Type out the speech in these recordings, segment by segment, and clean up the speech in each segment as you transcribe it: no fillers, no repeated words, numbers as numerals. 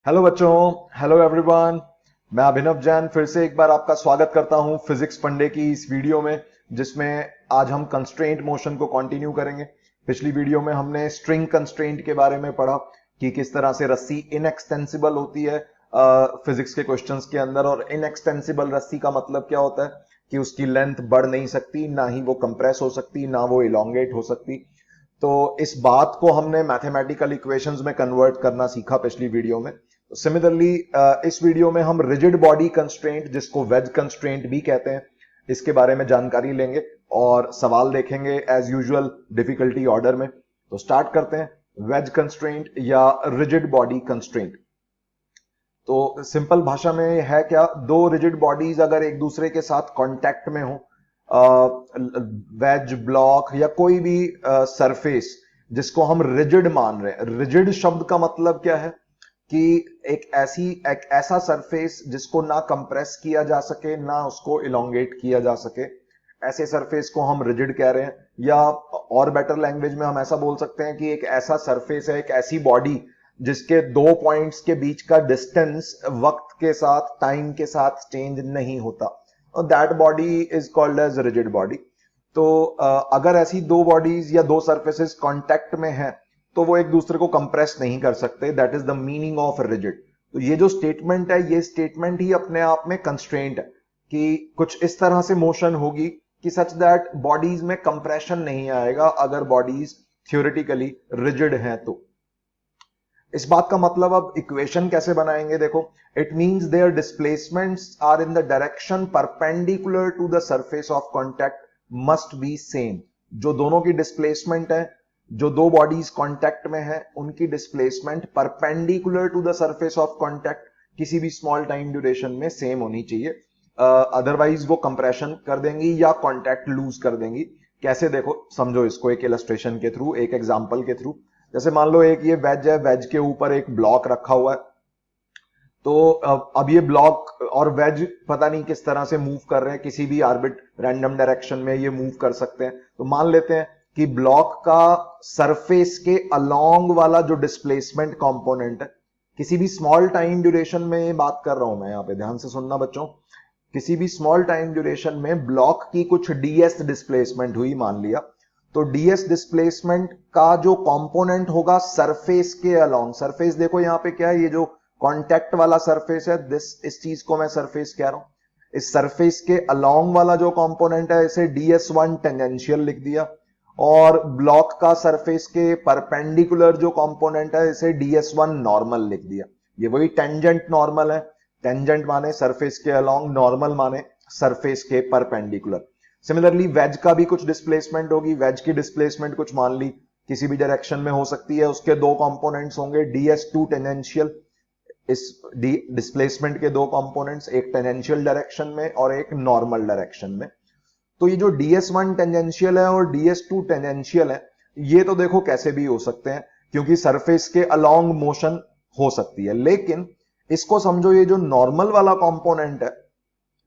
Hello बच्चों। Hello everyone. मैं अभिनव जैन फिर से एक बार आपका स्वागत करता हूं फिजिक्स पंडे की इस वीडियो में, जिसमें आज हम कंस्ट्रेंट मोशन को कंटिन्यू करेंगे। पिछली वीडियो में हमने स्ट्रिंग कंस्ट्रेंट के बारे में पढ़ा कि किस तरह से रस्सी इनएक्सटेंसिबल होती है फिजिक्स के क्वेश्चंस के अंदर। और इनएक्सटेंसिबल रस्सी का मतलब क्या होता है कि उसकी लेंथ बढ़ नहीं सकती, ना ही वो कंप्रेस हो सकती, ना वो इलोंगेट हो सकती। तो इस बात को हमने मैथमेटिकल इक्वेशंस में कन्वर्ट करना सीखा पिछली वीडियो में। सिमिलरली इस वीडियो में हम रिजिड बॉडी कंस्ट्रेंट, जिसको वेज कंस्ट्रेंट भी कहते हैं, इसके बारे में जानकारी लेंगे और सवाल देखेंगे एज यूजुअल डिफिकल्टी ऑर्डर में। तो स्टार्ट करते हैं। वेज कंस्ट्रेंट या रिजिड बॉडी कंस्ट्रेंट, तो सिंपल भाषा में है क्या, दो रिजिड बॉडीज अगर एक दूसरे के साथ कांटेक्ट में हो, वेज ब्लॉक या कोई भी सरफेस जिसको हम रिजिड मान रहे हैं। रिजिड शब्द का मतलब क्या है कि एक ऐसा सरफेस जिसको ना कंप्रेस किया जा सके, ना उसको इलोंगेट किया जा सके, ऐसे सरफेस को हम रिजिड कह रहे हैं। या और बेटर लैंग्वेज में हम ऐसा बोल सकते हैं कि एक ऐसा सरफेस है, एक ऐसी बॉडी जिसके दो पॉइंट्स के बीच का डिस्टेंस वक्त के साथ, टाइम के साथ चेंज नहीं होता, और that body is called as rigid body. तो अगर ऐसी दो बॉडीज या दो सरफेसेस कांटेक्ट में हैं तो वो एक दूसरे को कंप्रेस नहीं कर सकते। That is the meaning of rigid. तो ये जो स्टेटमेंट है, ये स्टेटमेंट ही अपने आप में कंस्ट्रेंट है कि कुछ इस तरह से मोशन होगी कि सच दैट बॉडीज में कंप्रेशन नहीं आएगा अगर बॉडीज थ्योरेटिकली रिजिड हैं। तो इस बात का मतलब अब इक्वेशन कैसे बनाएंगे, देखो। It means their displacements are in the direction perpendicular to the surface of contact must be same. जो दोनों की डिस्प्लेसमेंट है, जो दो बॉडीज कांटेक्ट में है, उनकी displacement perpendicular to the surface of contact किसी भी स्मॉल टाइम ड्यूरेशन में सेम होनी चाहिए। अदरवाइज वो कंप्रेशन कर देंगी या कांटेक्ट लूज कर देंगी। कैसे, देखो समझो इसको एक इलस्ट्रेशन के थ्रू, एक एग्जांपल के थ्रू। जैसे मान लो एक ये वेज है, वेज के ऊपर एक ब्लॉक रखा हुआ है। तो अब ये ब्लॉक और वेज पता नहीं किस तरह से मूव कर रहे हैं, किसी भी आर्बिट रैंडम डायरेक्शन में ये मूव कर सकते हैं। तो मान लेते हैं कि ब्लॉक का सरफेस के अलोंग वाला जो डिस्प्लेसमेंट कंपोनेंट है, किसी भी स्मॉल टाइम ड्यूरेशन में ये बात कर रहा हूं मैं, यहां पे ध्यान से सुनना बच्चों। किसी भी स्मॉल टाइम ड्यूरेशन में ब्लॉक की कुछ डीएस डिस्प्लेसमेंट हुई मान लिया, तो डीएस डिस्प्लेसमेंट का जो कंपोनेंट होगा सरफेस के अलोंग, सरफेस देखो यहां पे क्या है, ये जो कांटेक्ट वाला सरफेस है, इस चीज को मैं सरफेस कह रहा हूं। इस सरफेस के अलोंग वाला जो कंपोनेंट है, इसे ds1 टेंजेंशियल लिख दिया। और ब्लॉक का सरफेस के परपेंडिकुलर जो कंपोनेंट है, इसे ds1 नॉर्मल लिख दिया। ये वही टेंजेंट नॉर्मल है। टेंजेंट माने सरफेस के अलोंग, नॉर्मल माने सरफेस के परपेंडिकुलर। सिमिलरली वेज का भी कुछ डिस्प्लेसमेंट होगी। वेज की डिस्प्लेसमेंट कुछ मान ली किसी भी डायरेक्शन में हो सकती है। उसके दो कंपोनेंट्स होंगे, ds2 टेंजेंशियल। इस डिस्प्लेसमेंट के दो कंपोनेंट्स, एक टेंजेंशियल डायरेक्शन में और एक नॉर्मल डायरेक्शन में। तो ये जो ds1 टेंजेंशियल है और ds2 टेंजेंशियल है, ये तो देखो कैसे भी हो सकते हैं क्योंकि सरफेस के अलोंग मोशन हो सकती है। लेकिन इसको समझो, ये जो नॉर्मल वाला कंपोनेंट है,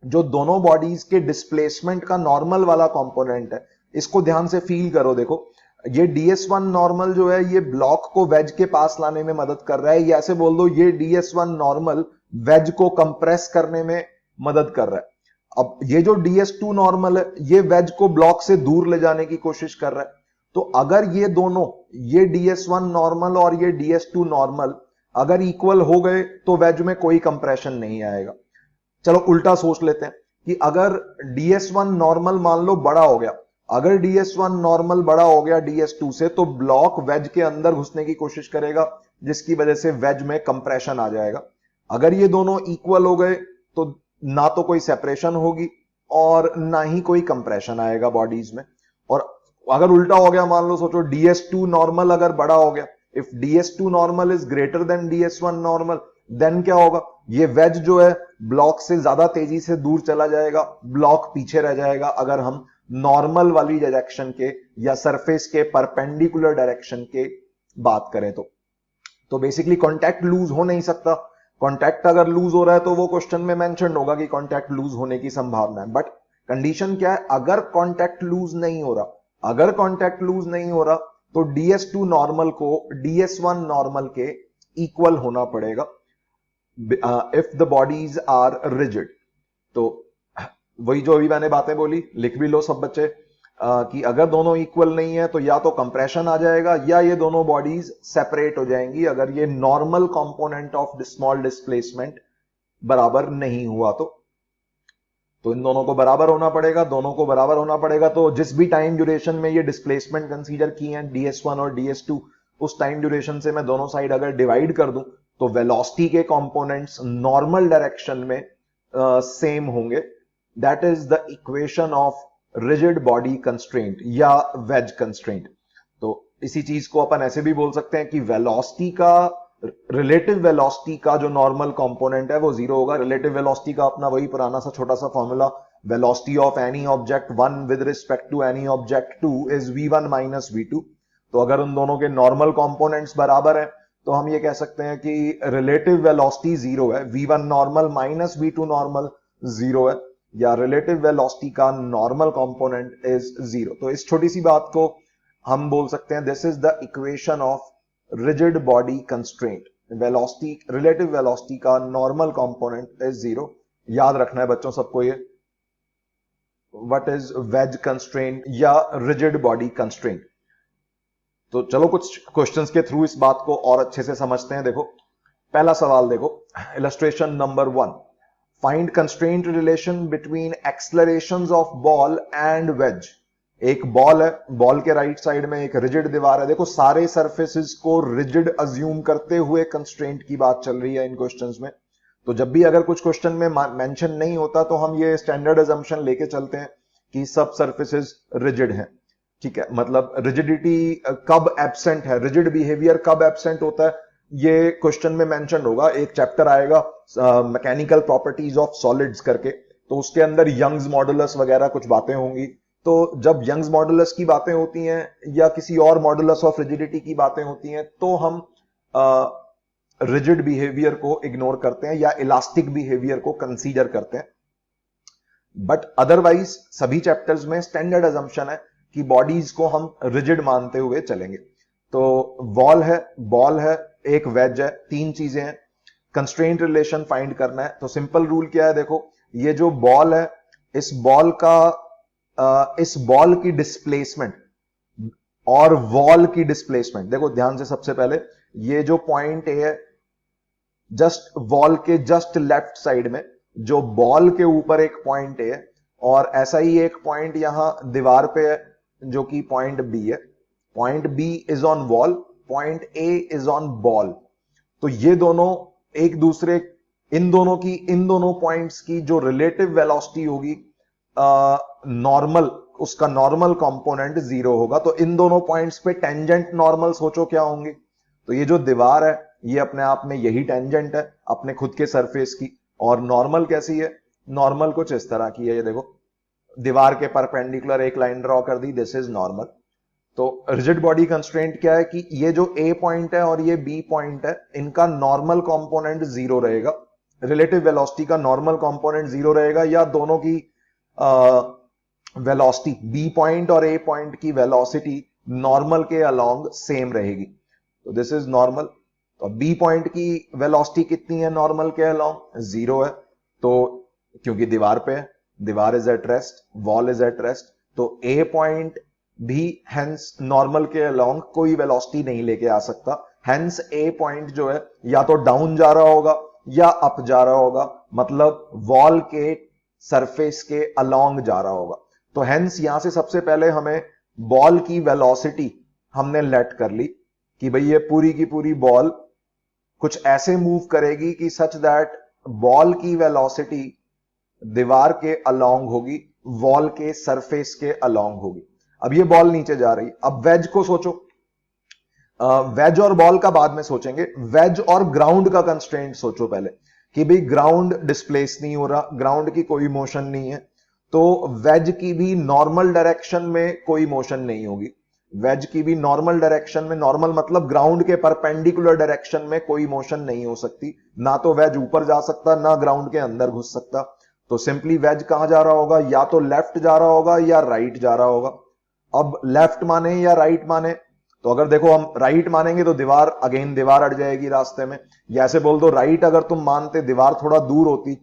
जो दोनों बॉडीज के डिस्प्लेसमेंट का नॉर्मल वाला कंपोनेंट है, इसको ध्यान से फील करो। देखो ये ds1 नॉर्मल जो है, ये ब्लॉक को वेज के पास लाने में मदद कर रहा है, या ऐसे बोल दो ये ds1 नॉर्मल वेज को कंप्रेस करने में मदद कर रहा है। अब ये जो ds2 नॉर्मल है, ये वेज को ब्लॉक से दूर ले जाने की कोशिश कर रहा है। तो अगर ये दोनों, ये ds1 नॉर्मल और ये ds2 नॉर्मल अगर इक्वल हो गए तो वेज में कोई कंप्रेशन नहीं आएगा। चलो उल्टा सोच लेते हैं कि अगर ds1 नॉर्मल मान लो बड़ा हो गया, अगर ds1 नॉर्मल बड़ा हो गया ds2 से, तो ब्लॉक वेज के अंदर घुसने की कोशिश करेगा, जिसकी वजह से वेज में कंप्रेशन आ जाएगा। अगर ये दोनों इक्वल हो गए तो ना तो कोई सेपरेशन होगी और ना ही कोई कंप्रेशन आएगा बॉडीज में। और अगर उल्टा हो गया, मान लो सोचो ds2 नॉर्मल अगर बड़ा हो गया, if ds2 normal is greater than ds1 normal, then क्या होगा, ये वेज जो है ब्लॉक से ज्यादा तेजी से दूर चला जाएगा, ब्लॉक पीछे रह जाएगा अगर हम नॉर्मल वाली डायरेक्शन के या सरफेस के परपेंडिकुलर डायरेक्शन के बात करें। तो बेसिकली कांटेक्ट लूज हो नहीं सकता। कांटेक्ट अगर लूज हो रहा है तो वो क्वेश्चन में मेंशन होगा कि कांटेक्ट लूज होने की संभावना है। बट कंडीशन क्या है, अगर कांटेक्ट लूज नहीं हो रहा, अगर कांटेक्ट लूज नहीं हो रहा, तो ds2 नॉर्मल को ds1 नॉर्मल के इक्वल होना पड़ेगा। If the bodies are rigid, तो वही जो अभी मैंने बातें बोली, लिख भी लो सब बच्चे, कि अगर दोनों इक्वल नहीं है तो या तो कंप्रेशन आ जाएगा या ये दोनों बॉडीज सेपरेट हो जाएंगी, अगर ये normal component of small displacement बराबर नहीं हुआ तो इन दोनों को बराबर होना पड़ेगा, दोनों को बराबर होना पड़ेगा। तो जिस भी टाइम ड्यूरेशन में ये डिस्प्लेसमेंट कंसीडर की है ds1 और ds2, उस टाइम ड्यूरेशन से मैं दोनों साइड अगर डिवाइड कर दूं तो वेलोसिटी के कंपोनेंट्स नॉर्मल डायरेक्शन में सेम होंगे। That is the equation of rigid body constraint या वेज कंस्ट्रेंट। तो इसी चीज को अपन ऐसे भी बोल सकते हैं कि वेलोसिटी का, रिलेटिव वेलोसिटी का जो नॉर्मल कंपोनेंट है वो जीरो होगा। रिलेटिव वेलोसिटी का अपना वही पुराना सा छोटा सा formula, velocity of any object 1 with respect to any object 2 is v1 minus v2। तो अगर उन दोनों के नॉर्मल कंपोनेंट्स बराबर हैं तो हम ये कह सकते हैं कि रिलेटिव वेलोसिटी जीरो है, v1 normal minus v2 normal zero है, या रिलेटिव वेलोसिटी का नॉर्मल कंपोनेंट इज जीरो। तो इस छोटी सी बात को हम बोल सकते हैं this is the equation of rigid body constraint. Velocity, relative velocity का नॉर्मल कंपोनेंट इज जीरो। याद रखना है बच्चों सबको ये, व्हाट इज वेज कंस्ट्रेंट या रिजिड बॉडी कंस्ट्रेंट। तो चलो कुछ क्वेश्चंस के थ्रू इस बात को और अच्छे से समझते हैं। देखो पहला सवाल देखो, illustration number 1, find constraint relation between accelerations of ball and wedge. एक बॉल है, बॉल के राइट साइड में एक रिजिड दीवार है। देखो सारे सरफेसेस को रिजिड अज्यूम करते हुए कंस्ट्रेंट की बात चल रही है इन क्वेश्चंस में। तो जब भी अगर कुछ क्वेश्चन में मेंशन नहीं होता तो हम ये स्टैंडर्ड अजम्पशन लेके चलते हैं कि सब सरफेसेस रिजिड हैं। ठीक है, मतलब रिजिडिटी कब एब्सेंट है, रिजिड बिहेवियर कब एब्सेंट होता है, ये क्वेश्चन में मेंशन होगा। एक चैप्टर आएगा मैकेनिकल प्रॉपर्टीज ऑफ सॉलिड्स करके, तो उसके अंदर यंग्स मॉडुलस वगैरह कुछ बातें होंगी। तो जब यंग्स मॉडुलस की बातें होती हैं या किसी और मॉडुलस ऑफ रिजिडिटी की बातें होती हैं तो हम रिजिड बिहेवियर को इग्नोर करते हैं या इलास्टिक बिहेवियर को कंसीडर करते हैं। बट अदरवाइज सभी चैप्टर्स में स्टैंडर्ड अजम्पशन है कि बॉडीज को हम रिजिड मानते हुए चलेंगे। तो वॉल है, बॉल है, एक वेज है, तीन चीजें हैं, कंस्ट्रेंट रिलेशन फाइंड करना है। तो सिंपल रूल क्या है, देखो ये जो बॉल है, इस बॉल की डिस्प्लेसमेंट और वॉल की डिस्प्लेसमेंट, देखो ध्यान से, सबसे पहले ये जो पॉइंट ए है जस्ट वॉल के जस्ट लेफ्ट साइड में, जो बॉल के ऊपर एक पॉइंट ए है, और ऐसा ही एक पॉइंट यहां दीवार पे है जो कि पॉइंट बी है। Point B is on wall, point A is on ball. तो ये दोनों एक दूसरे, इन दोनों पॉइंट्स की जो रिलेटिव वेलोसिटी होगी नॉर्मल, उसका नॉर्मल कंपोनेंट जीरो होगा। तो इन दोनों पॉइंट्स पे टेंजेंट नॉर्मल सोचो क्या होंगे। तो ये जो दीवार है ये अपने आप में यही टेंजेंट है अपने खुद के सरफेस की, और नॉर्मल कैसी है, नॉर्मल कुछ इस तरह की है। ये देखो दीवार के परपेंडिकुलर एक लाइन ड्रॉ कर दी, दिस इज नॉर्मल। तो रिजिड बॉडी कंस्ट्रेंट क्या है कि ये जो ए पॉइंट है और ये बी पॉइंट है, इनका नॉर्मल कंपोनेंट जीरो रहेगा, रिलेटिव वेलोसिटी का नॉर्मल कंपोनेंट जीरो रहेगा, या दोनों की वेलोसिटी, बी पॉइंट और ए पॉइंट की वेलोसिटी नॉर्मल के अलोंग सेम रहेगी। तो दिस इज नॉर्मल। तो बी पॉइंट की वेलोसिटी कितनी है नॉर्मल के अलोंग, जीरो है। तो क्योंकि दीवार पे है, दीवार is at rest, wall is at rest, तो ए पॉइंट भी हेंस नॉर्मल के अलोंग कोई वेलोसिटी नहीं लेके आ सकता। हेंस ए पॉइंट जो है या तो डाउन जा रहा होगा या अप जा रहा होगा, मतलब वॉल के सरफेस के अलोंग जा रहा होगा। तो हेंस यहां से सबसे पहले हमें बॉल की वेलोसिटी हमने लेट कर ली कि भाई ये पूरी की पूरी बॉल कुछ ऐसे मूव करेगी कि सच दैट बॉल की वेलोसिटी दीवार के अलोंग होगी, वॉल के सरफेस के अलोंग होगी। अब ये बॉल नीचे जा रही। अब वेज को सोचो, वेज और बॉल का बाद में सोचेंगे, वेज और ग्राउंड का कंस्ट्रेंट सोचो पहले कि भाई ग्राउंड डिस्प्लेस नहीं हो रहा, ग्राउंड की कोई मोशन नहीं है, तो वेज की भी नॉर्मल डायरेक्शन में कोई मोशन नहीं होगी। वेज की भी नॉर्मल डायरेक्शन में, नॉर्मल मतलब ग्राउंड के परपेंडिकुलर डायरेक्शन में कोई मोशन नहीं हो सकती। ना तो वेज ऊपर जा सकता, ना ग्राउंड के अंदर घुस सकता। तो सिंपली वेज कहां जा रहा होगा, या तो लेफ्ट जा रहा होगा या राइट जा रहा होगा। अब लेफ्ट माने या राइट माने, तो अगर देखो हम राइट मानेंगे तो दीवार अगेन दीवार अड़ जाएगी रास्ते में, या ऐसे बोल दो राइट अगर तुम मानते दीवार थोड़ा दूर होती,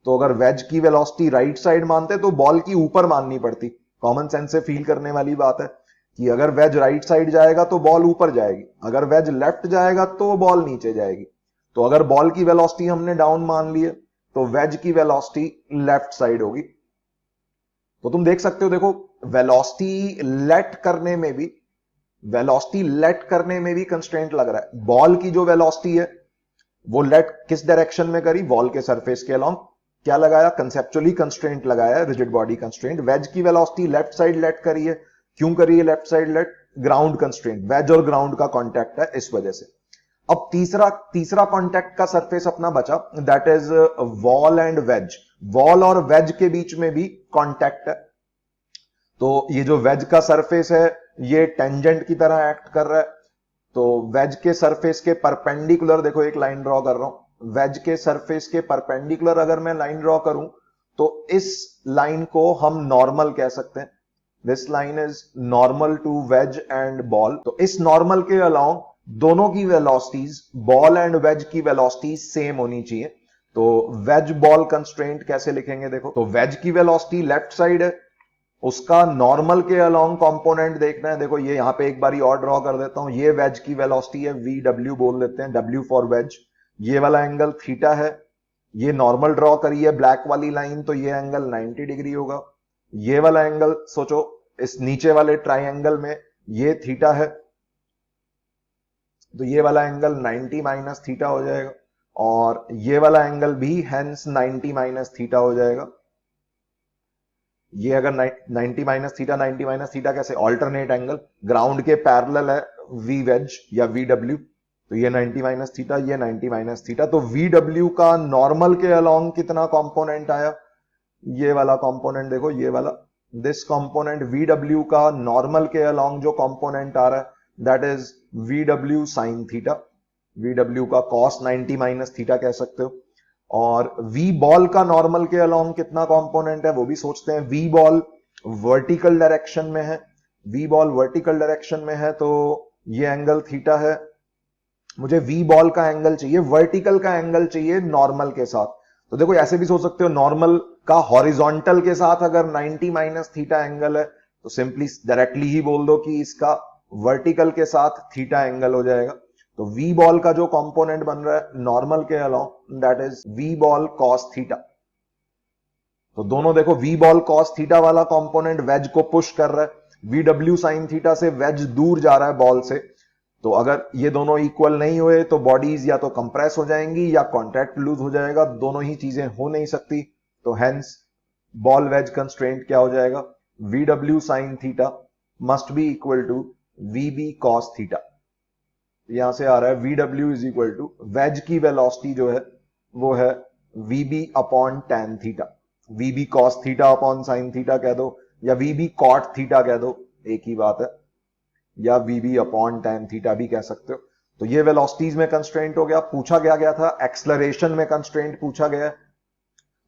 तो अगर वेज की वेलोसिटी राइट साइड मानते तो बॉल की ऊपर माननी पड़ती। कॉमन सेंस से फील करने वाली बात है कि अगर वेज राइट साइड जाएगा तो बॉल ऊपर जाएगी, अगर वेज लेफ्ट जाएगा तो बॉल नीचे जाएगी। तो अगर बॉल की वेलोसिटी हमने डाउन मान ली है तो वेज की वेलोसिटी लेफ्ट साइड होगी। तो तुम देख सकते हो, देखो वेलोसिटी लेट करने में भी कंस्ट्रेंट लग रहा है। बॉल की जो वेलोसिटी है वो लेट किस डायरेक्शन में करी, बॉल के सरफेस के अलोंग क्या लगाया, कंसेप्चुअली कंस्ट्रेंट लगाया, रिजिड बॉडी कंस्ट्रेंट। वेज की वेलोसिटी लेफ्ट साइड लेट करी है, क्यों करी है left side let, ground constraint, wedge और ग्राउंड का कॉन्टैक्ट है इस वजह से। अब तीसरा कॉन्टैक्ट का सरफेस अपना बचा, that is wall and wedge. Wall और वेज के बीच में भी कॉन्टैक्ट है। तो ये जो वेज का सरफेस है ये टेंजेंट की तरह एक्ट कर रहा है। तो वेज के सरफेस के परपेंडिकुलर देखो एक लाइन ड्रॉ कर रहा हूं, वेज के सरफेस के परपेंडिकुलर अगर मैं लाइन ड्रॉ करूं तो इस लाइन को हम नॉर्मल कह सकते हैं। This line is normal to wedge and ball. तो इस नॉर्मल के अलाउंग दोनों की वेलोसिटीज, बॉल एंड वेज की वेलोसिटी सेम होनी चाहिए। तो वेज बॉल कंस्ट्रेंट कैसे लिखेंगे, देखो तो वेज की वेलोसिटी लेफ्ट साइड है, उसका नॉर्मल के अलोंग कंपोनेंट देखना है। देखो ये यहां पे एक बारी और ड्रॉ कर देता हूं, ये वेज की वेलोसिटी है, वी डब्ल्यू बोल देते हैं, डब्ल्यू फॉर वेज। ये वाला एंगल थीटा है, ये नॉर्मल ड्रॉ करिए ब्लैक वाली लाइन, तो ये एंगल 90 डिग्री होगा। ये वाला एंगल सोचो इस नीचे वाले ट्राइंगल में ये थीटा है, तो ये वाला एंगल 90 माइनस थीटा हो जाएगा, और ये वाला एंगल भी हेंस 90 माइनस थीटा हो जाएगा। ये अगर 90 माइनस थीटा कैसे, ऑल्टरनेट एंगल, ग्राउंड के पैरेलल है वी वेज या वी डब्ल्यू, तो ये 90 माइनस थीटा, ये 90 माइनस थीटा। तो वी डब्ल्यू का नॉर्मल के अलोंग कितना कंपोनेंट आया, ये वाला कंपोनेंट देखो, ये वाला दिस कंपोनेंट वी डब्ल्यू का नॉर्मल के अलोंग जो कंपोनेंट आ रहा है that is we W sine theta. V W का कॉस 90 माइनस थीटा कह सकते हो। और वी बॉल का नॉर्मल के अलोंग कितना कंपोनेंट है वो भी सोचते हैं। वी बॉल वर्टिकल डायरेक्शन में है, वी बॉल वर्टिकल डायरेक्शन में है, तो ये एंगल थीटा है। मुझे वी बॉल का एंगल चाहिए, वर्टिकल का एंगल चाहिए नॉर्मल के साथ। तो देखो ऐसे भी सोच सकते हो, नॉर्मल का हॉरिजॉन्टल के साथ अगर 90 माइनस थीटा एंगल है तो सिंपली डायरेक्टली ही बोल दो कि इसका वर्टिकल के साथ थीटा एंगल हो जाएगा। तो वी बॉल का जो कंपोनेंट बन रहा है नॉर्मल के along that is V ball cos theta. तो दोनों देखो, वी बॉल कॉस थीटा वाला कंपोनेंट वेज को पुश कर रहा है, वी डब्ल्यू साइन थीटा से वेज दूर जा रहा है बॉल से। तो अगर ये दोनों इक्वल नहीं हुए तो बॉडीज या तो कंप्रेस हो जाएंगी या कॉन्टैक्ट लूज हो जाएगा, दोनों ही चीजें हो नहीं सकती। तो हेंस बॉल वेज कंस्ट्रेंट क्या हो जाएगा, V W sine theta must be equal to V B cos theta. यहां से आ रहा है V W is equal to wedge की वेलोसिटी जो है वो है V B upon tan theta. V B cos theta upon sine theta कह दो, या वी बी कॉट थीटा कह दो, एक ही बात है, या V B upon tan theta भी कह सकते हो। तो ये वेलोसिटीज में कंस्ट्रेंट हो गया। पूछा गया था एक्सलरेशन में कंस्ट्रेंट पूछा गया है,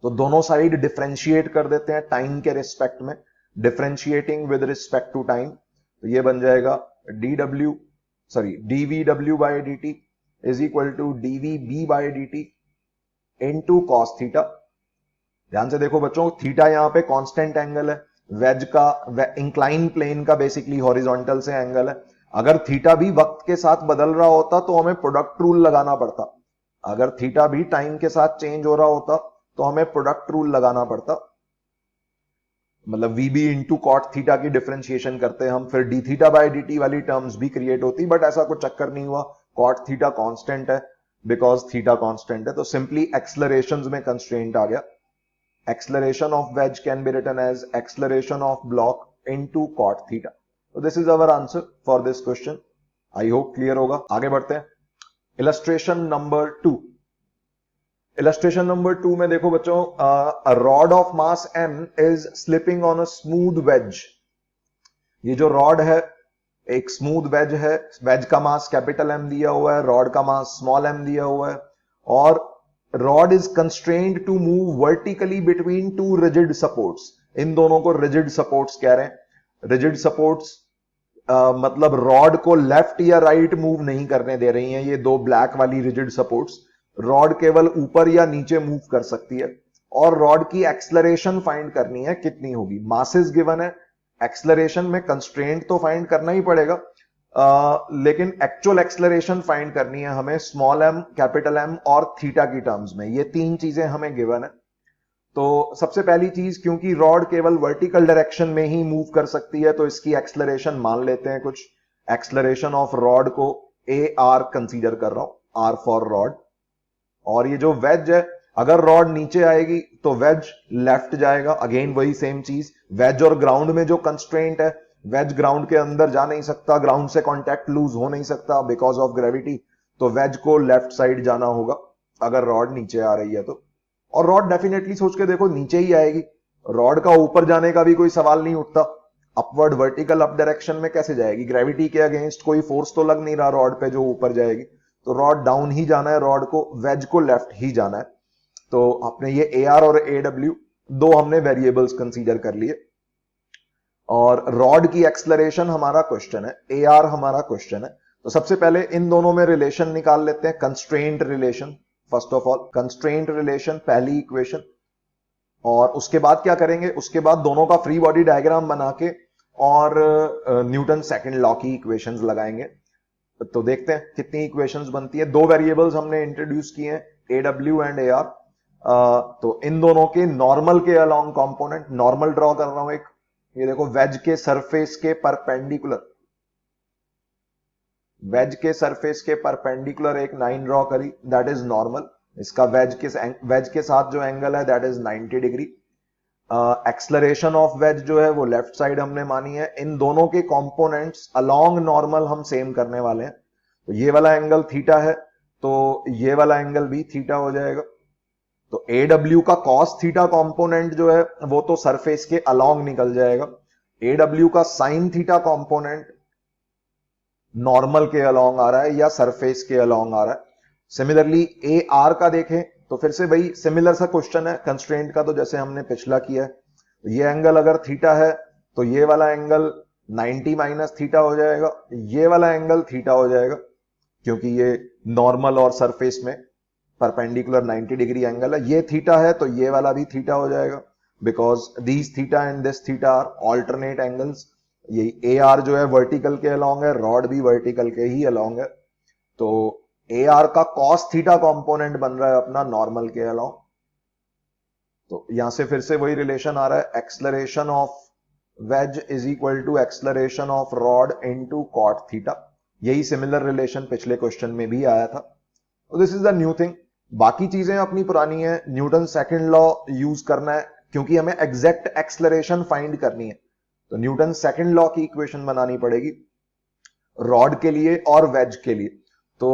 तो दोनों साइड डिफरेंशिएट कर देते हैं टाइम के रिस्पेक्ट में, differentiating with respect to time. तो ये बन जाएगा dvw by dt is equal to dvb by dt into cos theta. ध्यान से देखो बच्चों, थीटा यहां पे कांस्टेंट एंगल है, वेज का इंक्लाइन प्लेन का बेसिकली हॉरिजॉन्टल से एंगल है। अगर थीटा भी वक्त के साथ बदल रहा होता तो हमें प्रोडक्ट रूल लगाना पड़ता, अगर थीटा भी टाइम के साथ चेंज हो रहा होता तो हमें प्रोडक्ट रूल लगाना पड़ता, मतलब V B into cot theta की डिफरेंशिएशन करते हम, फिर D theta by D T वाली टर्म्स भी क्रिएट होती, बट ऐसा कुछ चक्कर नहीं हुआ। कॉट थीटा कांस्टेंट है, बिकॉज थीटा कांस्टेंट है, तो सिंपली एक्सलरेशंस में कंस्ट्रेंट आ गया। Acceleration of wedge can be written as acceleration of block into cot theta. तो this is our answer for this question. I hope clear होगा। आगे बढ़ते हैं। Illustration number 2। इलस्ट्रेशन नंबर 2 में देखो बच्चों, a rod of mass m is slipping on a smooth wedge. ये जो रॉड है एक स्मूथ वेज है, वेज का मास कैपिटल M दिया हुआ है, रॉड का मास स्मॉल m दिया हुआ है, और rod is constrained to move vertically between two rigid supports. इन दोनों को रिजिड सपोर्ट्स कह रहे हैं। रिजिड सपोर्ट्स मतलब रॉड को लेफ्ट या राइट मूव नहीं करने दे रही हैं ये दो ब्लैक वाली रिजिड सपोर्ट्स। रॉड केवल ऊपर या नीचे मूव कर सकती है और रॉड की एक्सलरेशन फाइंड करनी है कितनी होगी। मासेस गिवन है, एक्सलरेशन में कंस्ट्रेंट तो फाइंड करना ही पड़ेगा, लेकिन एक्चुअल एक्सलरेशन फाइंड करनी है हमें स्मॉल एम, कैपिटल एम और थीटा की टर्म्स में। ये तीन चीजें हमें गिवन है। तो सबसे पहली चीज, क्योंकि रॉड केवल वर्टिकल डायरेक्शन में ही मूव कर सकती है तो इसकी एक्सलरेशन मान लेते हैं कुछ। एक्सलरेशन ऑफ रॉड को ए आर कंसीडर कर रहा हूं, आर फॉर रॉड। और ये जो वेज है, अगर रॉड नीचे आएगी तो वेज लेफ्ट जाएगा, अगेन वही सेम चीज। वेज और ग्राउंड में जो कंस्ट्रेंट है, वेज ग्राउंड के अंदर जा नहीं सकता, ग्राउंड से कांटेक्ट लूज हो नहीं सकता बिकॉज ऑफ ग्रेविटी, तो वेज को लेफ्ट साइड जाना होगा अगर रॉड नीचे आ रही है तो। और रॉड डेफिनेटली सोच के देखो नीचे ही आएगी, रॉड का ऊपर जाने का भी कोई सवाल नहीं उठता। अपवर्ड वर्टिकल अप डायरेक्शन में कैसे जाएगी, ग्रेविटी के अगेंस्ट कोई फोर्स तो लग नहीं रहा रॉड पे जो ऊपर जाएगी, तो रॉड डाउन ही जाना है, रॉड को, वेज को लेफ्ट ही जाना है। तो आपने ये ए आर और ए डब्ल्यू दो हमने वेरिएबल्स कंसीडर कर लिए। और रॉड की एक्सलरेशन हमारा क्वेश्चन है, ए आर हमारा क्वेश्चन है। तो सबसे पहले इन दोनों में रिलेशन निकाल लेते हैं, constraint relation. First of all constraint relation, पहली इक्वेशन। और उसके बाद क्या करेंगे, उसके बाद दोनों का फ्री बॉडी डायग्राम बना के और न्यूटन सेकंड लॉ की इक्वेशंस लगाएंगे। तो देखते हैं कितनी इक्वेशंस बनती है। दो वेरिएबल्स हमने इंट्रोड्यूस किए हैं, A W and A R. तो इन दोनों के नॉर्मल के अलोंग कंपोनेंट, नॉर्मल ड्रॉ कर रहा हूं एक, ये देखो वेज के सरफेस के परपेंडिकुलर, वेज के सरफेस के परपेंडिकुलर एक लाइन ड्रॉ करी, दैट इज नॉर्मल। इसका वेज के साथ जो एंगल है that is 90 degree. Acceleration of veg जो है वो लेफ्ट साइड हमने मानी है। इन दोनों के कंपोनेंट्स अलोंग नॉर्मल हम सेम करने वाले हैं। तो ये वाला एंगल थीटा है तो ये वाला एंगल भी थीटा हो जाएगा। तो ए डब्ल्यू का कॉस थीटा कंपोनेंट जो है वो तो सरफेस के अलोंग निकल जाएगा। ए डब्ल्यू का साइन थीटा कंपोनेंट नॉर्मल के अलोंग आ रहा है या सरफेस के अलोंग आ रहा है। सिमिलरली ए आर का देखें तो फिर से वही सिमिलर सा क्वेश्चन है कंस्ट्रेंट का, तो जैसे हमने पिछला किया है। ये एंगल अगर थीटा है तो ये वाला एंगल 90 माइनस थीटा हो जाएगा, ये वाला एंगल थीटा हो जाएगा क्योंकि ये नॉर्मल और सरफेस में परपेंडिकुलर 90 डिग्री एंगल है। ये थीटा है तो ये वाला भी थीटा हो जाएगा because these theta and this theta are alternate angles. ये ए आर जो है वर्टिकल के अलोंग है, रॉड भी वर्टिकल के ही अलोंग है। तो ए आर का कॉस थीटा कंपोनेंट बन रहा है अपना नॉर्मल के अलोंग। तो यहां से फिर से वही रिलेशन आ रहा है, acceleration of wedge is equal to acceleration of rod into cot theta. यही सिमिलर रिलेशन पिछले क्वेश्चन में भी आया था। This is the new thing. बाकी चीजें अपनी पुरानी है, न्यूटन सेकंड लॉ यूज करना है क्योंकि हमें एग्जैक्ट एक्सलरेशन फाइंड करनी है। तो न्यूटन सेकंड लॉ की इक्वेशन बनानी पड़ेगी रॉड के लिए और वेज के लिए। तो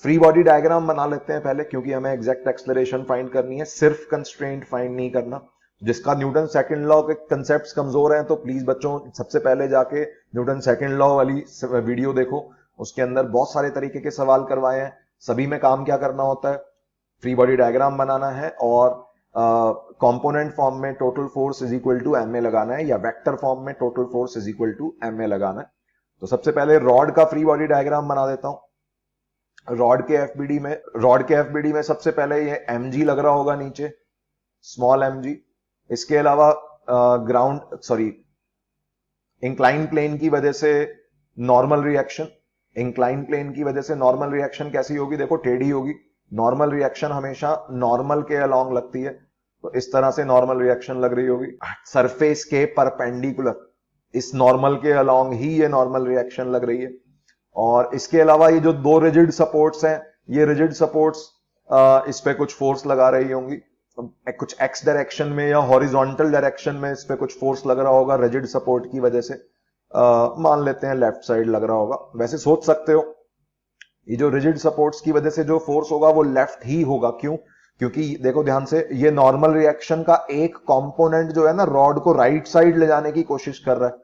फ्री बॉडी डायग्राम बना लेते हैं पहले, क्योंकि हमें एग्जैक्ट एक्सलरेशन फाइंड करनी है, सिर्फ कंस्ट्रेंट फाइंड नहीं करना। जिसका न्यूटन सेकंड लॉ के कंसेप्ट्स कमजोर हैं तो प्लीज बच्चों सबसे पहले जाके न्यूटन सेकंड लॉ वाली वीडियो देखो, उसके अंदर बहुत सारे तरीके के सवाल करवाए हैं। सभी में काम क्या करना होता है, फ्री बॉडी डायग्राम बनाना है और कंपोनेंट फॉर्म में total force is equal to M A लगाना है या वेक्टर फॉर्म में total force is equal to M A लगाना है। तो सबसे पहले रॉड का फ्री बॉडी डायग्राम बना देता हूं। रॉड के एफबीडी में सबसे पहले ये एम जी लग रहा होगा नीचे, स्मॉल एम जी। इसके अलावा इंक्लाइन प्लेन की वजह से नॉर्मल रिएक्शन, इंक्लाइन प्लेन की वजह से नॉर्मल रिएक्शन कैसी होगी, देखो टेढ़ी होगी। नॉर्मल रिएक्शन हमेशा नॉर्मल के अलोंग लगती है, तो इस तरह से नॉर्मल रिएक्शन लग रही होगी। सरफेस के परपेंडिकुलर, इस नॉर्मल के अलोंग ही ये नॉर्मल रिएक्शन लग रही है। और इसके अलावा ये जो दो रिजिड सपोर्ट्स हैं, ये रिजिड सपोर्ट्स इस पे कुछ फोर्स लगा रही होंगी, कुछ एक्स डायरेक्शन में या हॉरिजॉन्टल डायरेक्शन में इस पे कुछ फोर्स लग रहा होगा रिजिड सपोर्ट की वजह से। मान लेते हैं लेफ्ट साइड लग रहा होगा। वैसे सोच सकते हो ये जो रिजिड सपोर्ट्स की वजह से जो फोर्स होगा वो लेफ्ट ही होगा। क्यों? क्योंकि देखो ध्यान से, ये नॉर्मल रिएक्शन का एक कंपोनेंट जो है ना रॉड को राइट साइड ले जाने की कोशिश कर रहा है।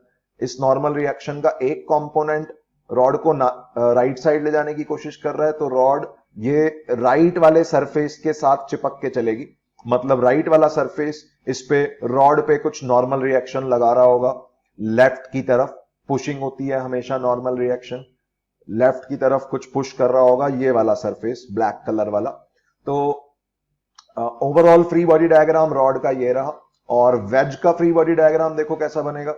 इस नॉर्मल रिएक्शन का एक कंपोनेंट रॉड को राइट साइड ले जाने की कोशिश कर रहा है, तो रॉड ये राइट वाले सरफेस के साथ चिपक के चलेगी। मतलब राइट वाला सरफेस इस पे रॉड पे कुछ नॉर्मल रिएक्शन लगा रहा होगा लेफ्ट की तरफ, पुशिंग होती है हमेशा नॉर्मल रिएक्शन, लेफ्ट की तरफ कुछ पुश कर रहा होगा, ये वाला सरफेस ब्लैक कलर वाला। तो overall free body diagram rod का ये रहा। और वेज का फ्री बॉडी डायग्राम देखो कैसा बनेगा।